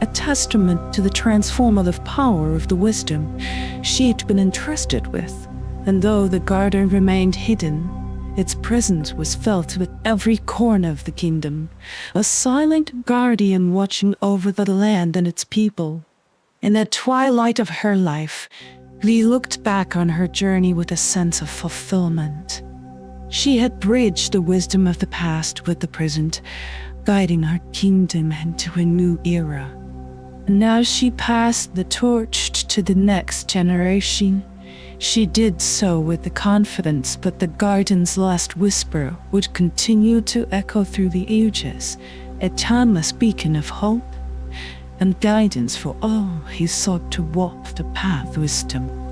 a testament to the transformative power of the wisdom she had been entrusted with. And though the garden remained hidden, its presence was felt with every corner of the kingdom, a silent guardian watching over the land and its people. In the twilight of her life, Lee looked back on her journey with a sense of fulfillment. She had bridged the wisdom of the past with the present, guiding her kingdom into a new era. And now she passed the torch to the next generation. She did so with the confidence that the garden's last whisper would continue to echo through the ages, a timeless beacon of hope and guidance for all who sought to walk the path of wisdom.